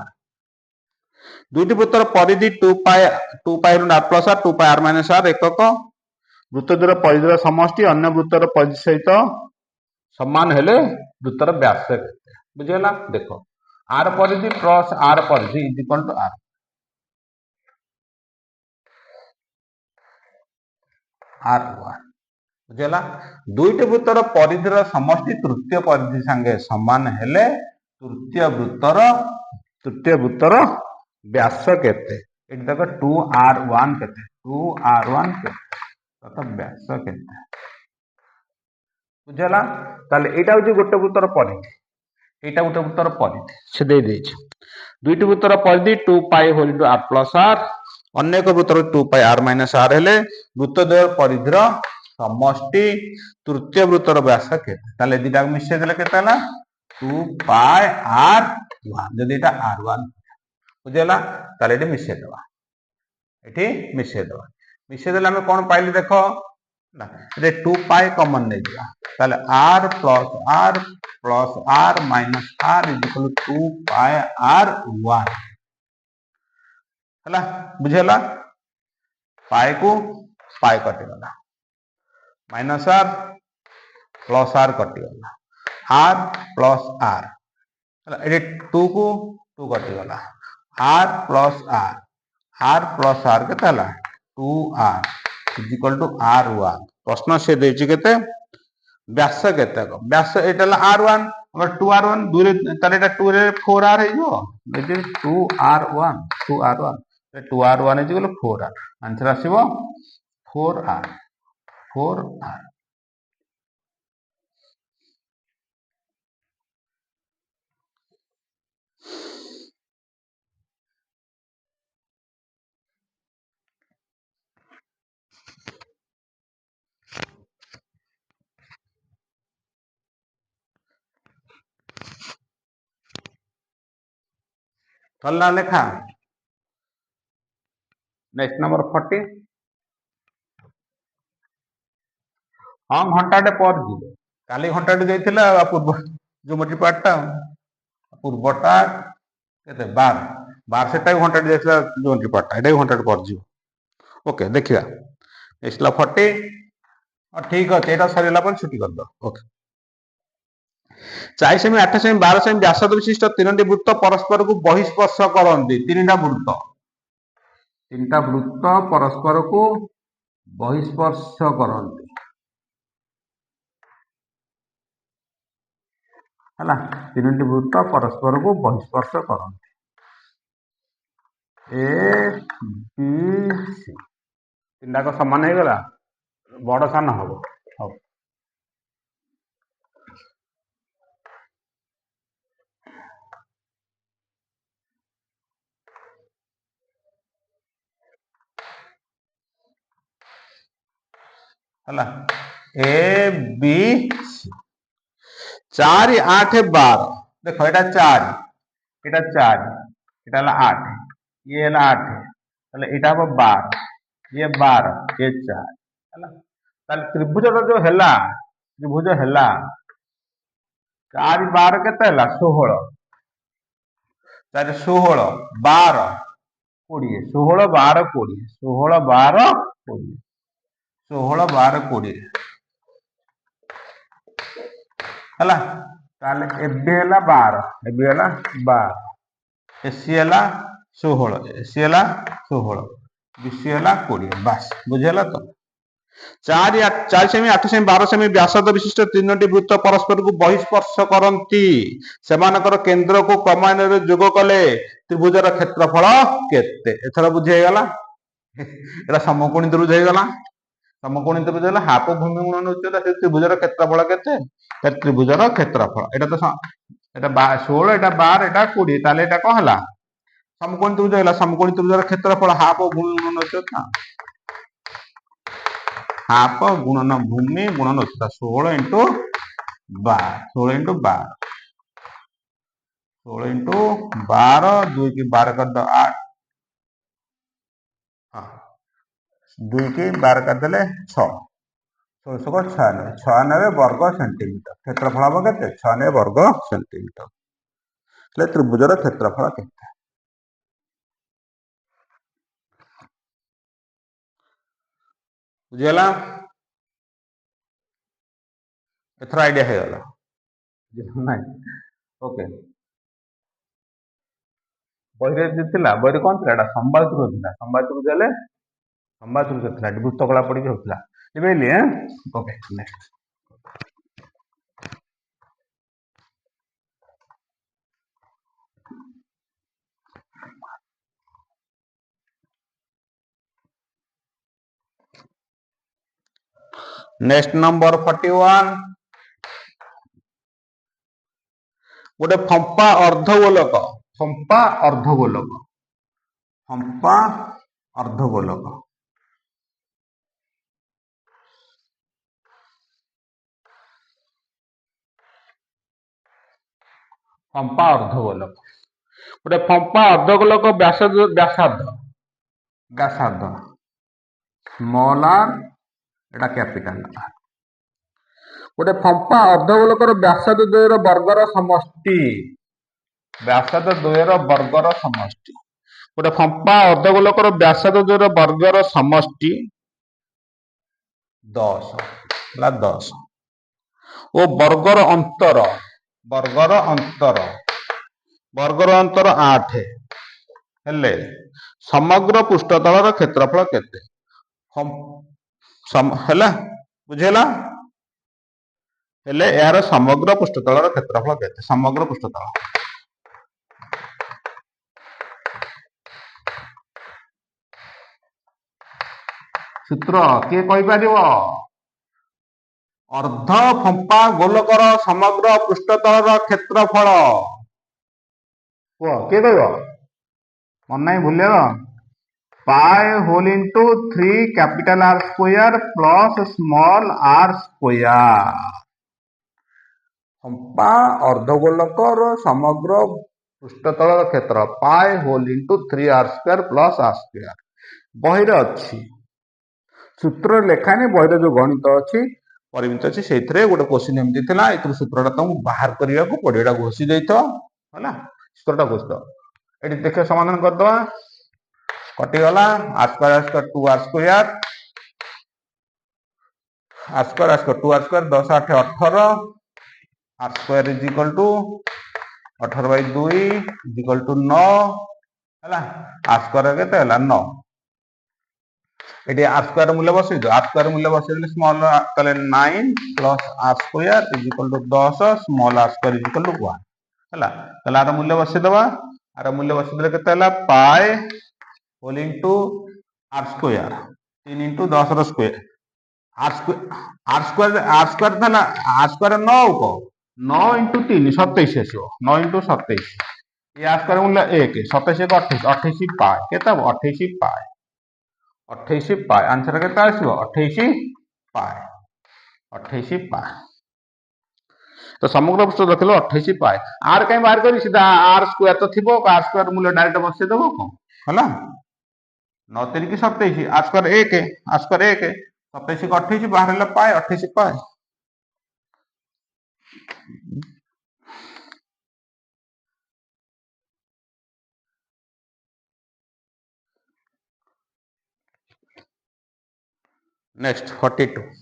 ଦୁଇଟି ବୃତ୍ତର ପରିଧି 2 ପାଇ r ପ୍ଲସ୍ r 2 ପାଇ r ମାଇନସ୍ r ଏକକ। ବୃତ୍ତ ଦ୍ୱାରା ପରିଧିର ସମଷ୍ଟି ଅନ୍ୟ ବୃତ୍ତର ପରିଧି ସହିତ ସମାନ ହେଲେ ବୃତ୍ତର ବ୍ୟାସ କେତେ? ବୁଝିଗଲା? ଦେଖ r Paridhi plus r Paridhi is equal to r। ବୁଝିଗଲା? ଦୁଇଟି ବୃତ୍ତର ପରିଧିର ସମଷ୍ଟି ତୃତୀୟ ପରିଧି ସାଙ୍ଗେ ସମାନ ହେଲେ ତୃତୀୟ ବୃତ୍ତର ବ୍ୟାସ କେତେ? ଏଠି ଦେଖ 2r1 କେତେ? 2r1 କେତେ? ବ୍ୟାସ କେତେ? ବୁଝିଗଲା? ତାହେଲେ ଏଇଟା ହଉଛି ଗୋଟେ ବୃତ୍ତର ପରିଧି, এইটা ଗୋଟେ ବୃତ୍ତର ପରିଧି ସେ ଦେଇଛି। ଦୁଇଟି ବୃତ୍ତର ପରିଧି 2 ପାଇ ହୋଲ ଟୁ r ପ୍ଲସ୍ r, ଅନ୍ୟ ଏକ ବୃତ୍ତର 2 ପାଇ r ମାଇନସ୍ r ହେଲେ ବୃତ୍ତ ଦ୍ୱୟ ପରିଧିର ସମଷ୍ଟି ତୃତୀୟ ବୃତ୍ତର ବ୍ୟାସ କେତେ? ତାହେଲେ ଦିଟାକୁ ମିଶେଇ ଦେଲେ କେତେ ହେଲା? 2 ପାଇ r1 ଯଦି ଏଟା r1। ବୁଝିଗଲା? ତାହେଲେ ଏଠି ମିଶେଇଦେବା, ମିଶେଇ ଦେଲେ ଆମେ କଣ ପାଇଲେ ଦେଖ ନା, 2 ପାଇ କମନ ନେଇଯିବା, ତାହେଲେ r plus r minus r is equal to 2 ପାଇ r1 ହେଲା। ବୁଝିଗଲା? ପାଇ କୁ ପାଇ କଟିଗଲା, ମାଇନସ୍ r ପ୍ଲସ୍ r କଟିଗଲା, r ପ୍ଲସ୍ r ହେଲା। ଏଠି 2 କୁ 2 କଟିଗଲା, r ପ୍ଲସ୍ r କେତେ ହେଲା? 2r is equal to r1। ପ୍ରଶ୍ନ ସେ ଦେଇଛି କେତେ? ବ୍ୟାସ କେତେ? ବ୍ୟାସ ଏଇଟା ହେଲା r1, 2r1 ତାହେଲେ ଏଇଟା 2 ରେ 4r ହେଇଯିବ। 2r1 ହେଇଯିବ 4r, ଆନ୍ସର ଆସିବ 4r। ସରିଲା ଲେଖା। Next number 40। ହଁ ଘଣ୍ଟାଟେ ପରେ ଯିବ, କାଲି ଘଣ୍ଟାଟେ ଯାଇଥିଲା ପୂର୍ବ ଜୋମେଟ୍ରି ପାର୍ଟଟା, ପୂର୍ବଟା କେତେ 12 ସେଟା ବି ଘଣ୍ଟାଟେ ଯାଇଥିଲା ଜୋମେଟ୍ରି ପାର୍ଟଟା, ଏଟା ବି ଘଣ୍ଟାଟେ ପରେ ଯିବ। ଓକେ ଦେଖିବା ନେକ୍ସଟ ହେଲା 40। ଠିକ ଅଛି, ଏଇଟା ସରିଗଲା ପରେ ଛୁଟି କରିଦବ। ଓକେ 4 ସେମି 8 ସେମି 12 ସେମି ବ୍ୟାସାର୍ଦ୍ଧ ବିଶିଷ୍ଟ ତିନୋଟି ବୃତ୍ତ ପରସ୍ପରକୁ ବହିଃସ୍ପର୍ଶ କରନ୍ତି। ତିନିଟା ବୃତ୍ତ ପରସ୍ପରକୁ ବହିଃସ୍ପର୍ଶ କରନ୍ତି ହେଲା। ତିନୋଟି ବୃତ୍ତ ପରସ୍ପରକୁ ବହିଃସ୍ପର୍ଶ କରନ୍ତି, ଏ ବି ସି ତିନିଟାକ ସମାନ ହେଇଗଲା, ବଡ ସାନ ହବ। ହଉ ହେଲା, ଏ ବି ସି 4 8 12 ଦେଖ ଏଟା 4 ଏଟା ହେଲା 8, ଇଏ ହେଲା 8, ତାହେଲେ ଏଇଟା ହବ 12, ଇଏ 12 ଇଏ 4 ହେଲା। ତାହେଲେ ତ୍ରିଭୁଜର ଯୋଉ ହେଲା 4 12 କେତେ ହେଲା? 16, 4 16 12 20, 16 12 20, 16 12 20, 16 12 20 ହେଲା। ତାହେଲେ ଏବେ ହେଲା 12, ଏସି ହେଲା 16, ବିସି ହେଲା 20। ବାସ୍ ବୁଝିହେଲା ତ? 4 ସେମି 8 ସେମି 12 ସେମି ବ୍ୟାସାର୍ଦ୍ଧ ବିଶିଷ୍ଟ ତିନୋଟି ବୃତ୍ତ ପରସ୍ପରକୁ ବହିଃସ୍ପର୍ଶ କରନ୍ତି। ସେମାନଙ୍କର କେନ୍ଦ୍ରକୁ କ୍ରମାନ୍ୱୟରେ ଯୋଗ କଲେ ତ୍ରିଭୁଜର କ୍ଷେତ୍ରଫଳ କେତେ? ଏଥର ବୁଝି ହେଇଗଲା। ଏଟା ସମକୋଣୀ ତ୍ରିଭୁଜ ହେଇଗଲା। ସମକୋଣୀ ତ୍ରିଭୁଜ ହେଲା ହାପ ଭୂମି ଗୁଣନ ଉଚ୍ଚତା, ସେ ତ୍ରିଭୁଜର କ୍ଷେତ୍ରଫଳ କେତେ? ତ୍ରିଭୁଜର କ୍ଷେତ୍ରଫଳ ଏଟା ତ ଏଟା 16 ଏଟା 12 ଏଟା 20, ତାହେଲେ ଏଟା କଣ ହେଲା? ସମକୋଣୀ ତ୍ରିଭୁଜ ହେଲା। ସମକୋଣୀ ତ୍ରିଭୁଜର କ୍ଷେତ୍ରଫଳ ହାପ ଭୂମି ଗୁଣନ ଉଚ୍ଚତା। हाफ गुणन भूमि गुणन उच्चता 16 इंटू 12 16 इंटू 12 16 इंटू 12 2 की 12 कर दो 8 हाँ 2 की 12 कर देले 6 16 96 96 वर्ग सेंटीमीटर क्षेत्रफल हम केते 96 वर्ग सेंटीमीटर એટલે ત્રિભુજର ક્ષેત્રફળ કેତେ ବୁଝିଗଲା ଏଥର ଆଇଡିଆ ହେଇଗଲା ନାଇଁ ଓକେ ବହିରେ ଯେ ଥିଲା ବହିରେ କ'ଣ ଥିଲା ଏଟା ସମ୍ବାଦରୁ ଥିଲା ସମ୍ବାଦରୁ ଦେଲେ ସମ୍ବାଦରୁ ଥିଲା ଏଠି ଭୂତକଳା ପଡ଼ିକି ହଉଥିଲା ବୁଝିପାରିଲି ଓକେ ନେକ୍ସଟ नेक्स्ट नंबर 41 गोटे फंपा अर्धगोलक फंपा अर्धगोलक फंपा अर्धगोलक फंपा अर्धगोलक गोटे फंपा अर्धगोलक व्यासार्ध व्यासार्ध small are Etah capital R गोटे फंपा अर्धगोलकर व्यासार्ध द्वयर वर्गर समष्टि व्यासार्ध द्वयर वर्गर समष्टि गोटे फंपा अर्धगोलकर व्यासार्ध द्वयर वर्गर समष्टि 10 ओ वर्गर अंतर 8 हेले समग्र पृष्ठतल क्षेत्रफल केते हेला बुझेला हेले यार समग्र पृष्ठतल क्षेत्रफल केते समग्र पृष्ठतल सूत्र किए कहि परिबो अर्ध फंपा गोलकर समग्र पृष्ठतल क्षेत्रफल किए कहब मन नहीं भूल pi whole into 3 capital R square plus small are square फंपा अर्धगोलकर समग्र पृष्ठतल क्षेत्र pi whole into 3 R square plus are square बहिरे अच्छी सूत्र लेखानी बहिरे जो गणित अच्छी परिमित अच्छी से गोटे क्वेश्चन एमती था ये सूत्रटा तुमको बाहर करने को पड़े एटा घोषी है सूत्रटा घोष दो ये देख समाधान करदे कटिगला R square 2 R square 2 R square 10 8 18 R square is equal to 18 by 2 is equal to 9 है आर स्क्वायर केते हला 9 एटी आर स्क्वायर मूल्य बसै दो आर स्क्वायर मूल्य बसै देले स्मॉल तले 9 plus are square is equal to 10 small are square is equal to 1 हला तले आर मूल्य बसै दबा आर मूल्य बसै देले केते हला pi whole into R square 3 into 10 रो स्क्वायर आर स्क्वायर था ना आर स्क्वायर 9 को 9 इंटू 3 27 आसो 9 इंटू 27 ये आर स्क्वायर मूल्य 1 27 1 28 28 पाई केते 28 पाई 28 पाई आंसर केते आसो 28 पाई 28 पाई तो समग्र पृष्ठ रखिलो 28 पाई आर कहीं बाहर करी सीधा आर स्क्वायर तो थिबो आर स्क्वायर मूल्य डायरेक्ट बसे देबो को हला 9 3 की 27 आर स्क्वायर 1 आर स्क्वायर 1 27 को 28 बाहर ले पाए 28 पाए नेक्स्ट 42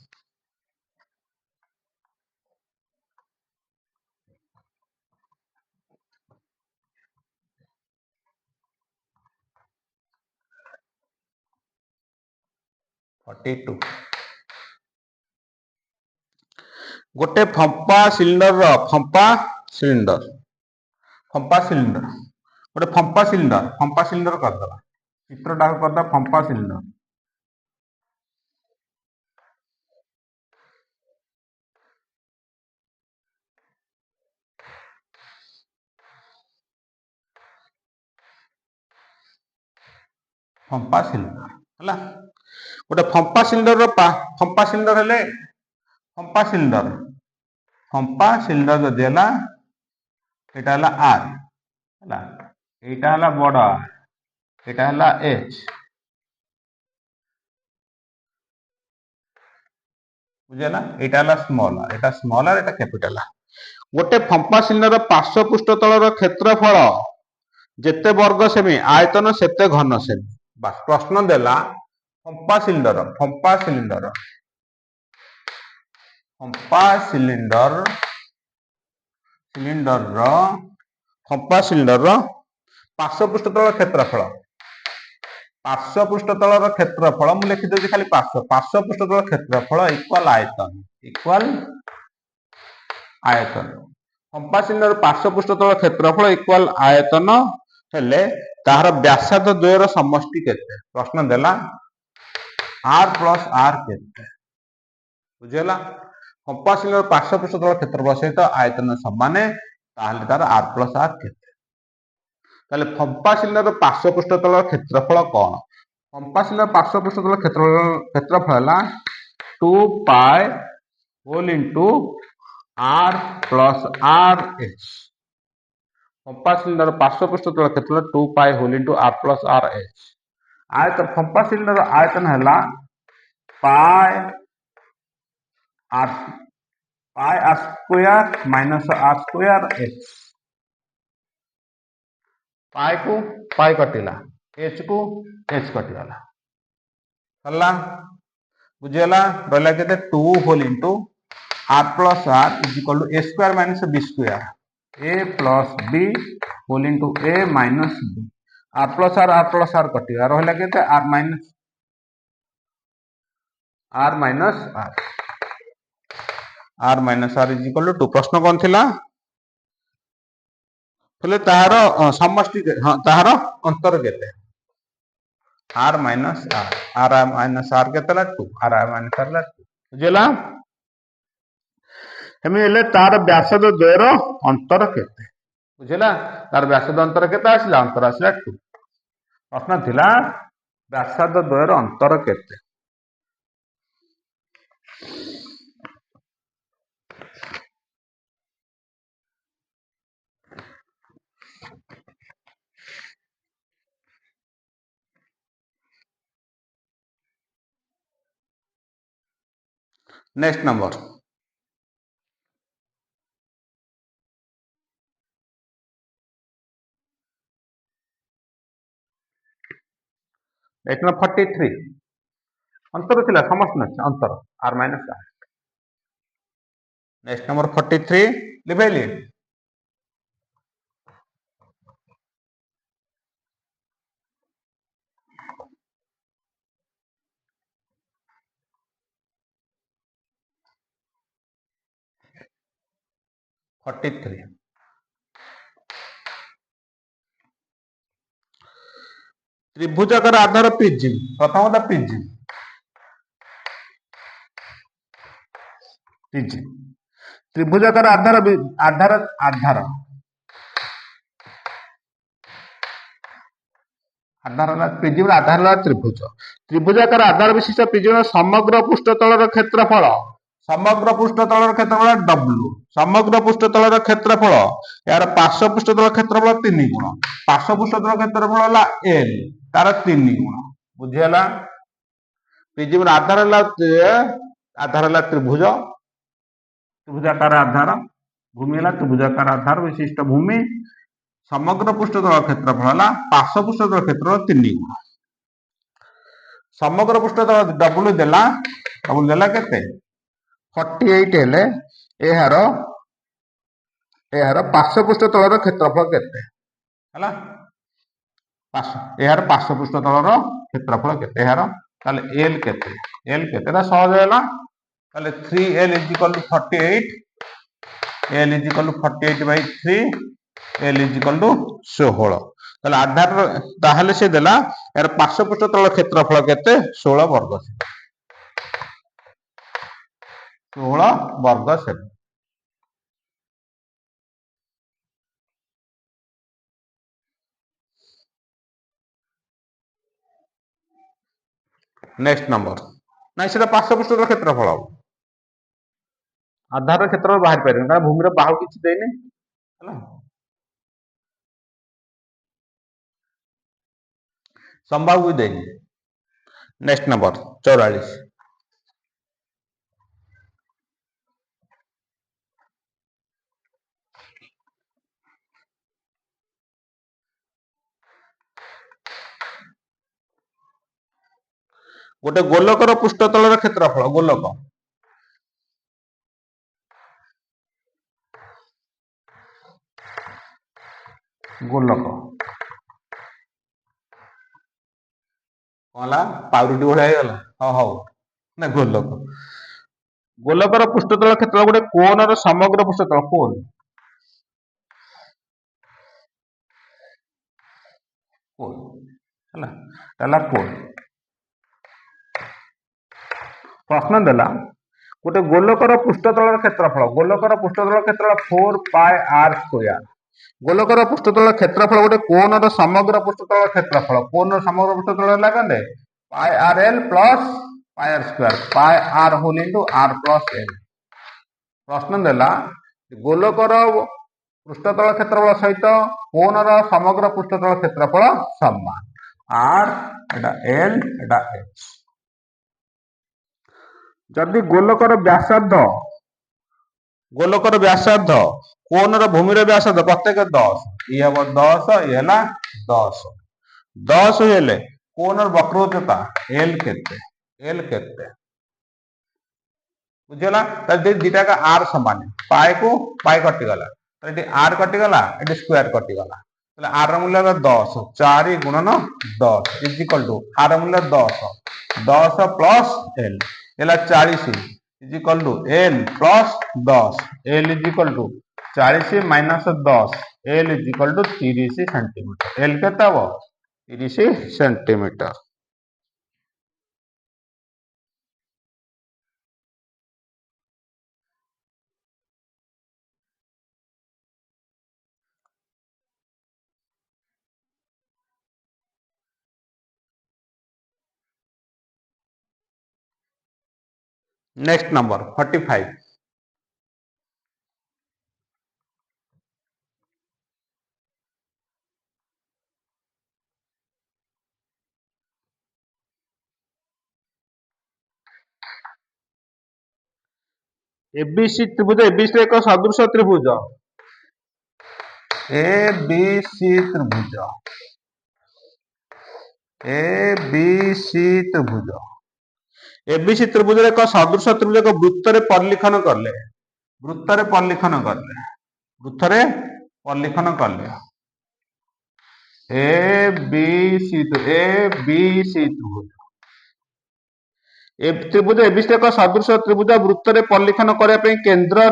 42 गोटे फंपा सिलिंडर गोटे फंपा सिलिंडर करदला चित्रटा करदा फंपा सिलिंडर फंपा सिलिंडर हला गोटे फंपा सिलिंडर फंपा सिलिंडर हेले फंपा सिलिंडर जदि है एटा है आर है एटा है बड़ आर एटा है एच बुझेला एटा है small are Etah capital R गोटे फंपा सिलिंडर पार्श्व पृष्ठ तलर क्षेत्रफल जेते वर्ग सेमी आयतन सेते घन सेमी बस प्रश्न देला फंपा सिलिंडर पार्श्व पृष्ठ तलर क्षेत्रफल मु लिखि देछि खाली पार्श्व पृष्ठ तलर क्षेत्रफल इक्वल आयतन फंपा सिलिंडर पार्श्व पृष्ठ तलर क्षेत्रफल इक्वल आयतन हेले तार व्यासार्ध द्वयर समष्टि केते प्रश्न देला आर प्लस आर केते बुझेला फंपा सिलिंडर पार्श्व पृष्ठ तलर क्षेत्रफल सहित आयतन समान ताहले तार आर प्लस आर केते ताहले फंपा सिलिंडर पार्श्व पृष्ठ तलर क्षेत्रफल कोन फंपा सिलिंडर पार्श्व पृष्ठ तलर क्षेत्रफल हला 2 pi whole into R plus R H फंपा सिलिंडर पार्श्व पृष्ठ तलर क्षेत्रफल 2 pi whole into R plus R H आयतन फंपा सिलिंडर आयतन हला pi R square minus R square H pi को पाई कटिला एच को एच कटिगला हला बुझेला रहला केते 2 whole into R plus R is equal to A square minus B square A plus B whole into A minus B R plus R कटिगा रहला केते R minus R is equal to 2 प्रश्न कौन थिला बोले ताहार समष्टि हां ताहार अंतर केते आर माइनस आर केतेला 2 आर माइनस आर ला 2 बुझेला हेमे हेले तार व्यासार्ध द्वयर अंतर केते बुझेला तार व्यासार्ध अंतर केते आसिला अंतर आसिला 2 प्रश्न थिला व्यासार्ध द्वयर अंतर केते नेक्स्ट नंबर नेक्स्ट नंबर 43 अंतर थिला समस्त अंतर r minus r next number 43 लिखेली 43 त्रिभुजाकार आधार प्रिज्म प्रथमतः प्रिज्म त्रिभुजाकार आधार आधार आधार प्रिज्म आधार त्रिभुज त्रिभुजाकार आधार विशिष्ट प्रिज्म समग्र पृष्ठतलर क्षेत्रफल डब्ल्यू समग्र पृष्ठतलर क्षेत्रफल यार पार्श्व पृष्ठतल क्षेत्रफल 3 गुण पार्श्व पृष्ठतल क्षेत्रफल हला एल तार 3 गुण बुझियला प्रिज्म आधार हला त्रिभुज त्रिभुजाकार आधार भूमि हला त्रिभुजाकार आधार विशिष्ट भूमि समग्र पृष्ठतल क्षेत्रफल हला पार्श्व पृष्ठतल क्षेत्रफल 3 गुण समग्र पृष्ठतल डब्ल्यू देला केते 48 हेले एहार पार्श्व पृष्ठतलर क्षेत्रफल केते हला एहार पार्श्व पृष्ठतलर क्षेत्रफल केते एहार ताले एल केते ता सहज हैला ताले 3l = 48 l = 48 by 3 l = 16 ताले आधार ताहले से देला यार पार्श्व पृष्ठतलर क्षेत्रफल केते 16 वर्ग सेमी 16 वर्ग सेमी नेक्स्ट नंबर नाଇଁ ସେଟା ପାର୍ଶ୍ୱପୃଷ୍ଠର କ୍ଷେତ୍ରଫଳ ହବ ଆଧାରର କ୍ଷେତ୍ରଫଳ ବାହାରି ପାରିବନି କାରଣ ଭୂମିର ବାହୁ କିଛି ଦେଇନି ହେଲା ସମବାହୁ ବି ଦେଇନି नेक्स्ट नंबर 44 गोटे गोलकर पृष्ठतल क्षेत्रफल गोलक गोलक कौन पाउरुटी भाई गला हाँ हौ ना गोलक गोलकर पृष्ठतल क्षेत्र गोटे कोणर समग्र पृष्ठतल कोण कोण है कोण प्रश्न देला गोटे गोलकर पृष्ठतल क्षेत्रफल 4 पाई आर स्क्वायर गोलकर पृष्ठतल क्षेत्रफल गोटे कोणर समग्र पृष्ठतल क्षेत्रफल कोणर समग्र पृष्ठतल है केते pi R L plus pi R square pi R whole into R plus L प्रश्न देला गोलकर पृष्ठतल क्षेत्रफल सहित कोणर समग्र पृष्ठतल क्षेत्रफल समान are Etah L Etah H जदि गोलकर व्यासार्ध कोणर भूमिर व्यासार्ध प्रत्येक 10 ये हम 10 ये 10 10 हेले कोणर वक्र उच्चता एल केते बुझला दीटा का आर समान पाए को पाए कटिगला आर कटिगला ये स्क्वायर कटिगला आर मूल्य 10 4 गुणन 10 इज इक्वल टू आर मूल्य 10 10 प्लस एल एला 40 is equal to L plus 10 L is equal to 40 minus 10 L is equal to 30 centimetre L केते हबो 30 सेंटीमीटर नेक्स्ट नंबर 45 एबीसी त्रिभुज एबीसी एक सदृश त्रिभुज एबीसी त्रिभुज एबीसी त्रिभुज एबीसी त्रिभुज एक सदृश त्रिभुज एक वृत्त रे परिलिखन करले वृत्त रे परिलिखन करले एबीसी त्रिभुज त्रिभुज एबीसी एक सदृश त्रिभुज वृत्त रे परिलिखन करने पे केंद्र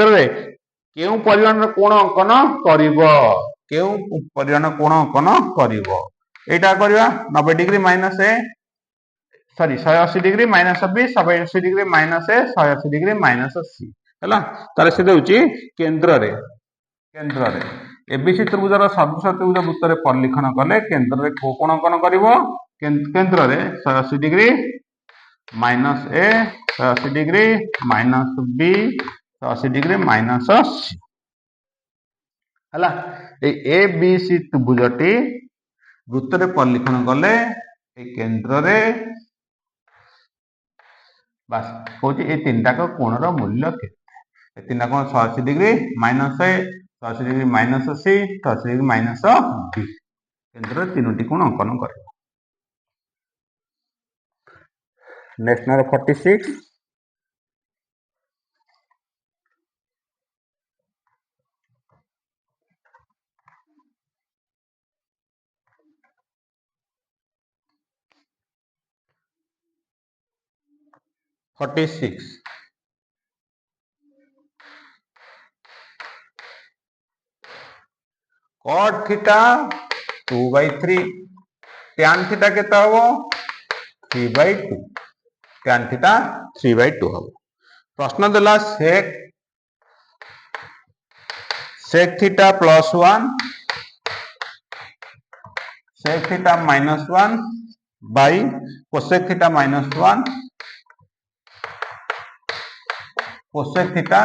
रे केउ परिमाण कोण अंकन करिवो केउ परिमाण कोण अंकन करिवो एटा करिवा 90 degree minus A sorry 180 degree minus B 180 degree minus A 180 degree minus C हैला ताले से देउची केंद्र रे एबीसी त्रिभुजर सदृश त्रिभुज वृत्त रे परिलिखन कले केंद्र रे कोण अंकन करिवो केंद्र रे 180 degree minus A 180 degree minus B 180 degree minus C हला ए बी सी त्रिभुजटी वृत्त रे परिलिखन कले ए केंद्र रे बस कहूँ ये तीन टाक कोणर मूल्य केते तीन कोण 180 degree minus A 180 degree minus C 180 degree minus B केंद्र तीनोटी कोण अंकन कर next number 46 46 cot theta 2/3 tan theta केता हो 3/2 tan थीटा 3/2 हो प्रश्न देला sec theta +1 sec theta -1 by cosec theta -1 cosec theta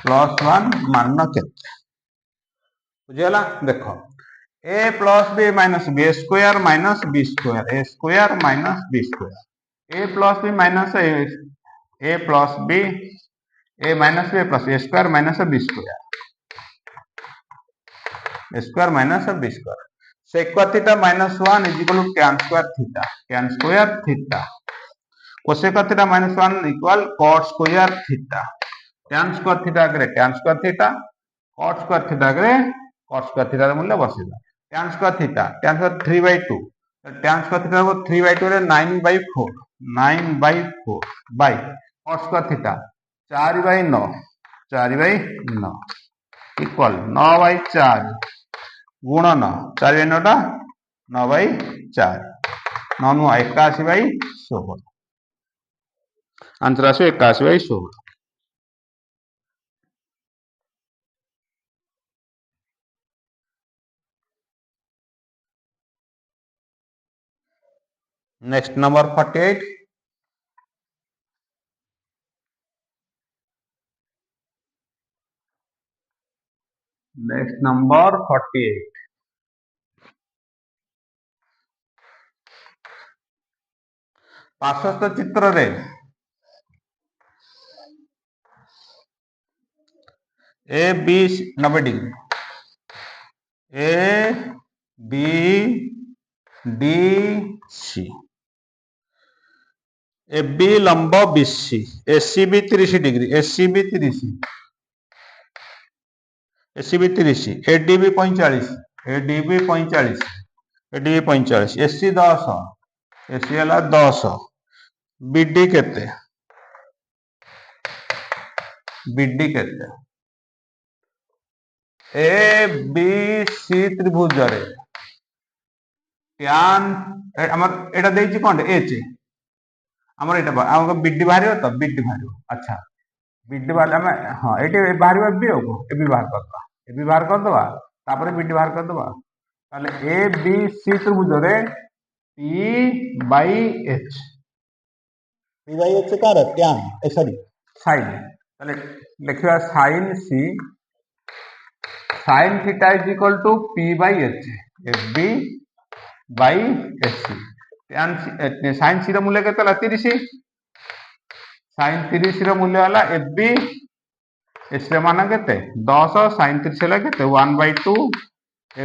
+1 मान केते बुझीगला देख A plus B minus B square minus B square A square minus B square A plus B minus A plus B A minus B plus A square minus B square minus B square sec theta -1 is equal to tan square theta cosec theta -1 equal cot square theta tan square theta करे tan square theta cot square theta करे cot square theta मूल्य बसेगा tan square 3/2 tan square theta को 3/2 रे 9/4 by cot square theta 4/9 equal 9/4 गुणन 4/9 9/4 9 81/16 answer आसे 81/16 next number 48 next number 48 पार्श्वस्थ चित्र रे A B 90 degree A B D C A B लंब BC AC B 30 degree AC B 30 AC B 30 AD B 45 AD B 45 AD B 45 AC 10 AC हला 10 BD केते BD केते ए B C त्रिभुज रे tan हमर एटा देछि कोन एच हमर एटा हमको बीडी बाहरियो तो बीडी बाहरियो अच्छा बीडी बाहर हम हां एटी बाहरियो बी हो ए बी बाहर करबा ए बी बाहर कर दवा तापर बीडी बाहर कर दवा ताले ए बी सी त्रिभुज रे पी बाय एच कार ट्यान ए सॉरी साइन ताले लिखिया sine C sine theta is equal to P by H F B by H C tan sine C रो मूल्य केते ला 30 साइन 30 रो मूल्य वाला एफ बी एच रे मान केते 10 साइन 30 ला केते 1/2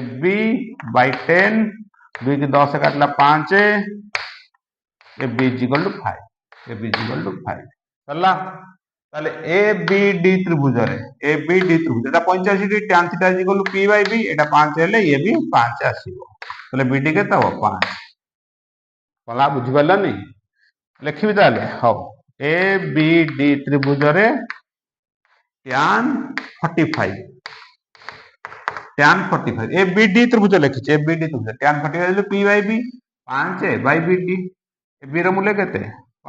एफ बी बाय 10 2 की 10 काटला 5 F B is equal to 5 F B is equal to 5 चला ताले ए बी डी त्रिभुज रे ए बी डी त्रिभुज एटा 85 degree tan theta is equal to p by b एटा 5 हेले ये भी 5 आसीबो ताले बी डी केता हो 5 पला बुझि परला नै लिखिबि ताले हो ए बी डी त्रिभुज रे tan 45 ए बी डी त्रिभुज लिखिछ ए बी डी त्रिभुज tan 45 हेले p by b 5 by B D A B रो मूल्य केते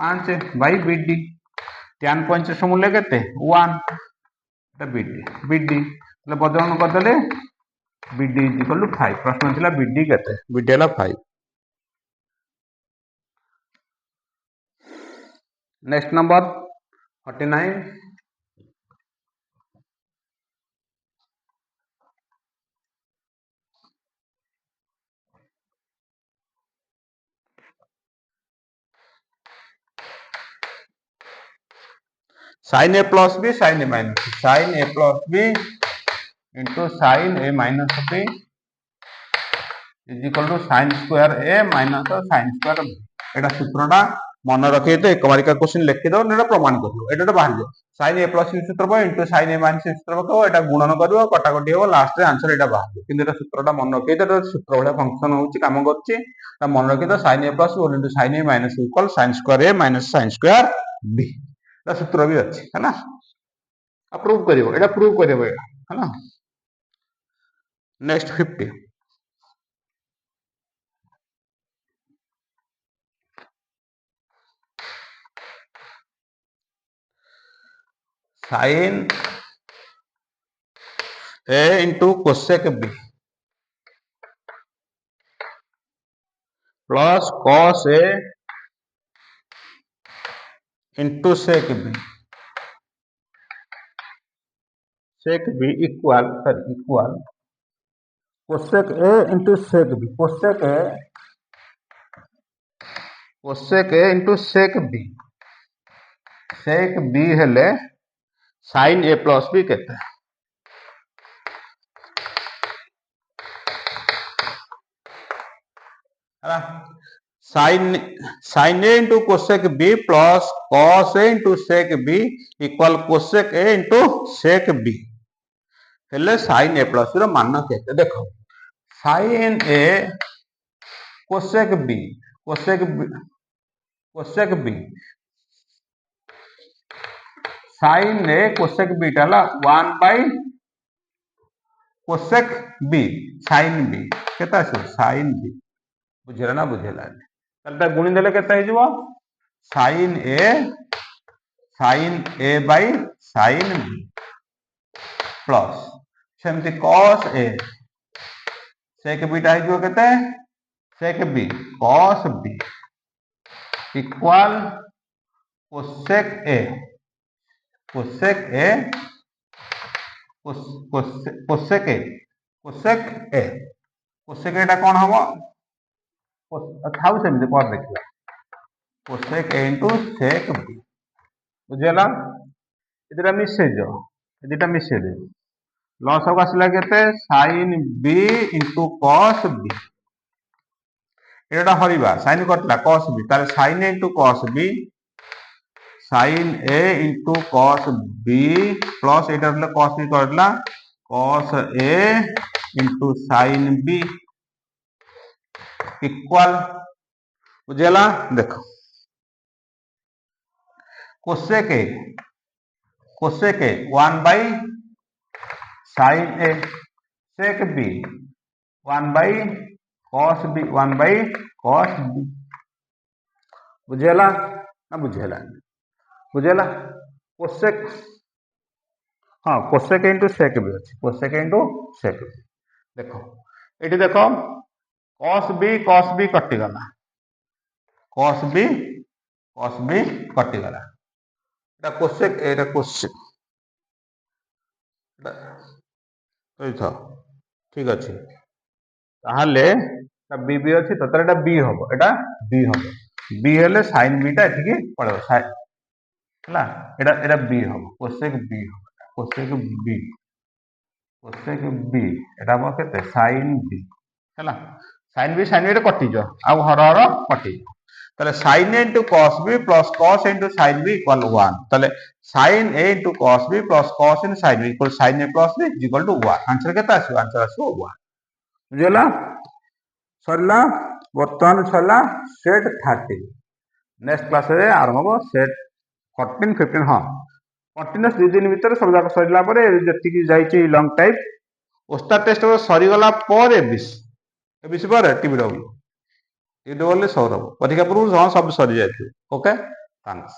5 बाय बी डी tan 50 मूल्य केते 1 एटा बीडी बीडी ले बदलन करदले बीडी इज इक्वल टू 5 प्रश्न थिला बीडी केते बीडी हला 5 next number 49 sin a plus b sin a minus b sin a plus b into sin a minus b is equal to sin square a minus sin square b एटा सूत्रटा मन रखे तो एक बार का question लिखि दो नेटा प्रमाण करियो एटा बाहर जो sin a plus b सूत्र पर into sin a minus b सूत्र पर एटा गुणन करियो कटाकटी हो लास्ट रे आंसर एटा बाहर किंतु एटा सूत्रटा मन रखे तो सूत्र वाला फंक्शन होची काम करची ता मन रखे तो sin a plus b into sin a minus b equal sin square a minus sin square b सूत्र भी अच्छी है ना अप्रूव करियो एटा प्रूव करियो है ना next 50 sin a into cosec b plus cos A into sec B, sec B equal cosec A into sec B, cosec A into sec B हेले साइन ए प्लस बी केते sine A into cosec B plus cos A into sec B equal cosec A into sec B हेले sine A plus रो मान केते देखो sine A cosec B sine A cosec B टाला 1 by cosec B sine B केता आसे sine B बुझेला ना बुझेला तलटा गुणी देले केता हे जीवो sine A by sine B plus सेमती cos ए सेक बीटा हे जीवो केते sec B cos B equal cosec A एटा कौन हम था सेमती पर देखिए cosec A into sec B बुझेला एटा मिसे दे लॉस को आसला केते sine B into cos B एटा हरिबा साइन कटला cos बी ताले sine A into cos B sine A into cos B plus एटा हला cos बी करला cos A into sine B equal बुझेला देखो cosec A 1 by sine A sec B 1 by cos B बुझेला ना बुझेला cosec हाँ कोसेक इंटू सेक बी अच्छी कोसेक इंटू सेक बी देखो ये देखो cos बी कटिगला cos बी कटिगला एटा कोसेक ठीक अच्छे ताहले बी बी अच्छी ततर एटा बी हम बी हेले साइन बीटा एठिकी पड़ो हला एटा बी हम कोसेक बी एटा हम केते साइन बी हला साइन बी एटा कटि जो आ हर कटि ताले sine A into cos B plus cos into sine B equal 1 ताले sine A into cos B plus cos into sine B equal sine A plus B equal to 1 answer केता आसो 1 बुझला सरला वर्तमान सरला सेट 30 नेक्स्ट क्लास रे आरंभ हो set 14 15 हां continuous 2 दिन भीतर सब जाक सरला परे जति की जाईची लॉन्ग टाइप ओस्ता टेस्ट सरी गला पर एबीसी पर टीबीडब्ल्यू ये डबल सौरभ परीक्षा पूर्व सब सरी जाए ओके थैंक्स।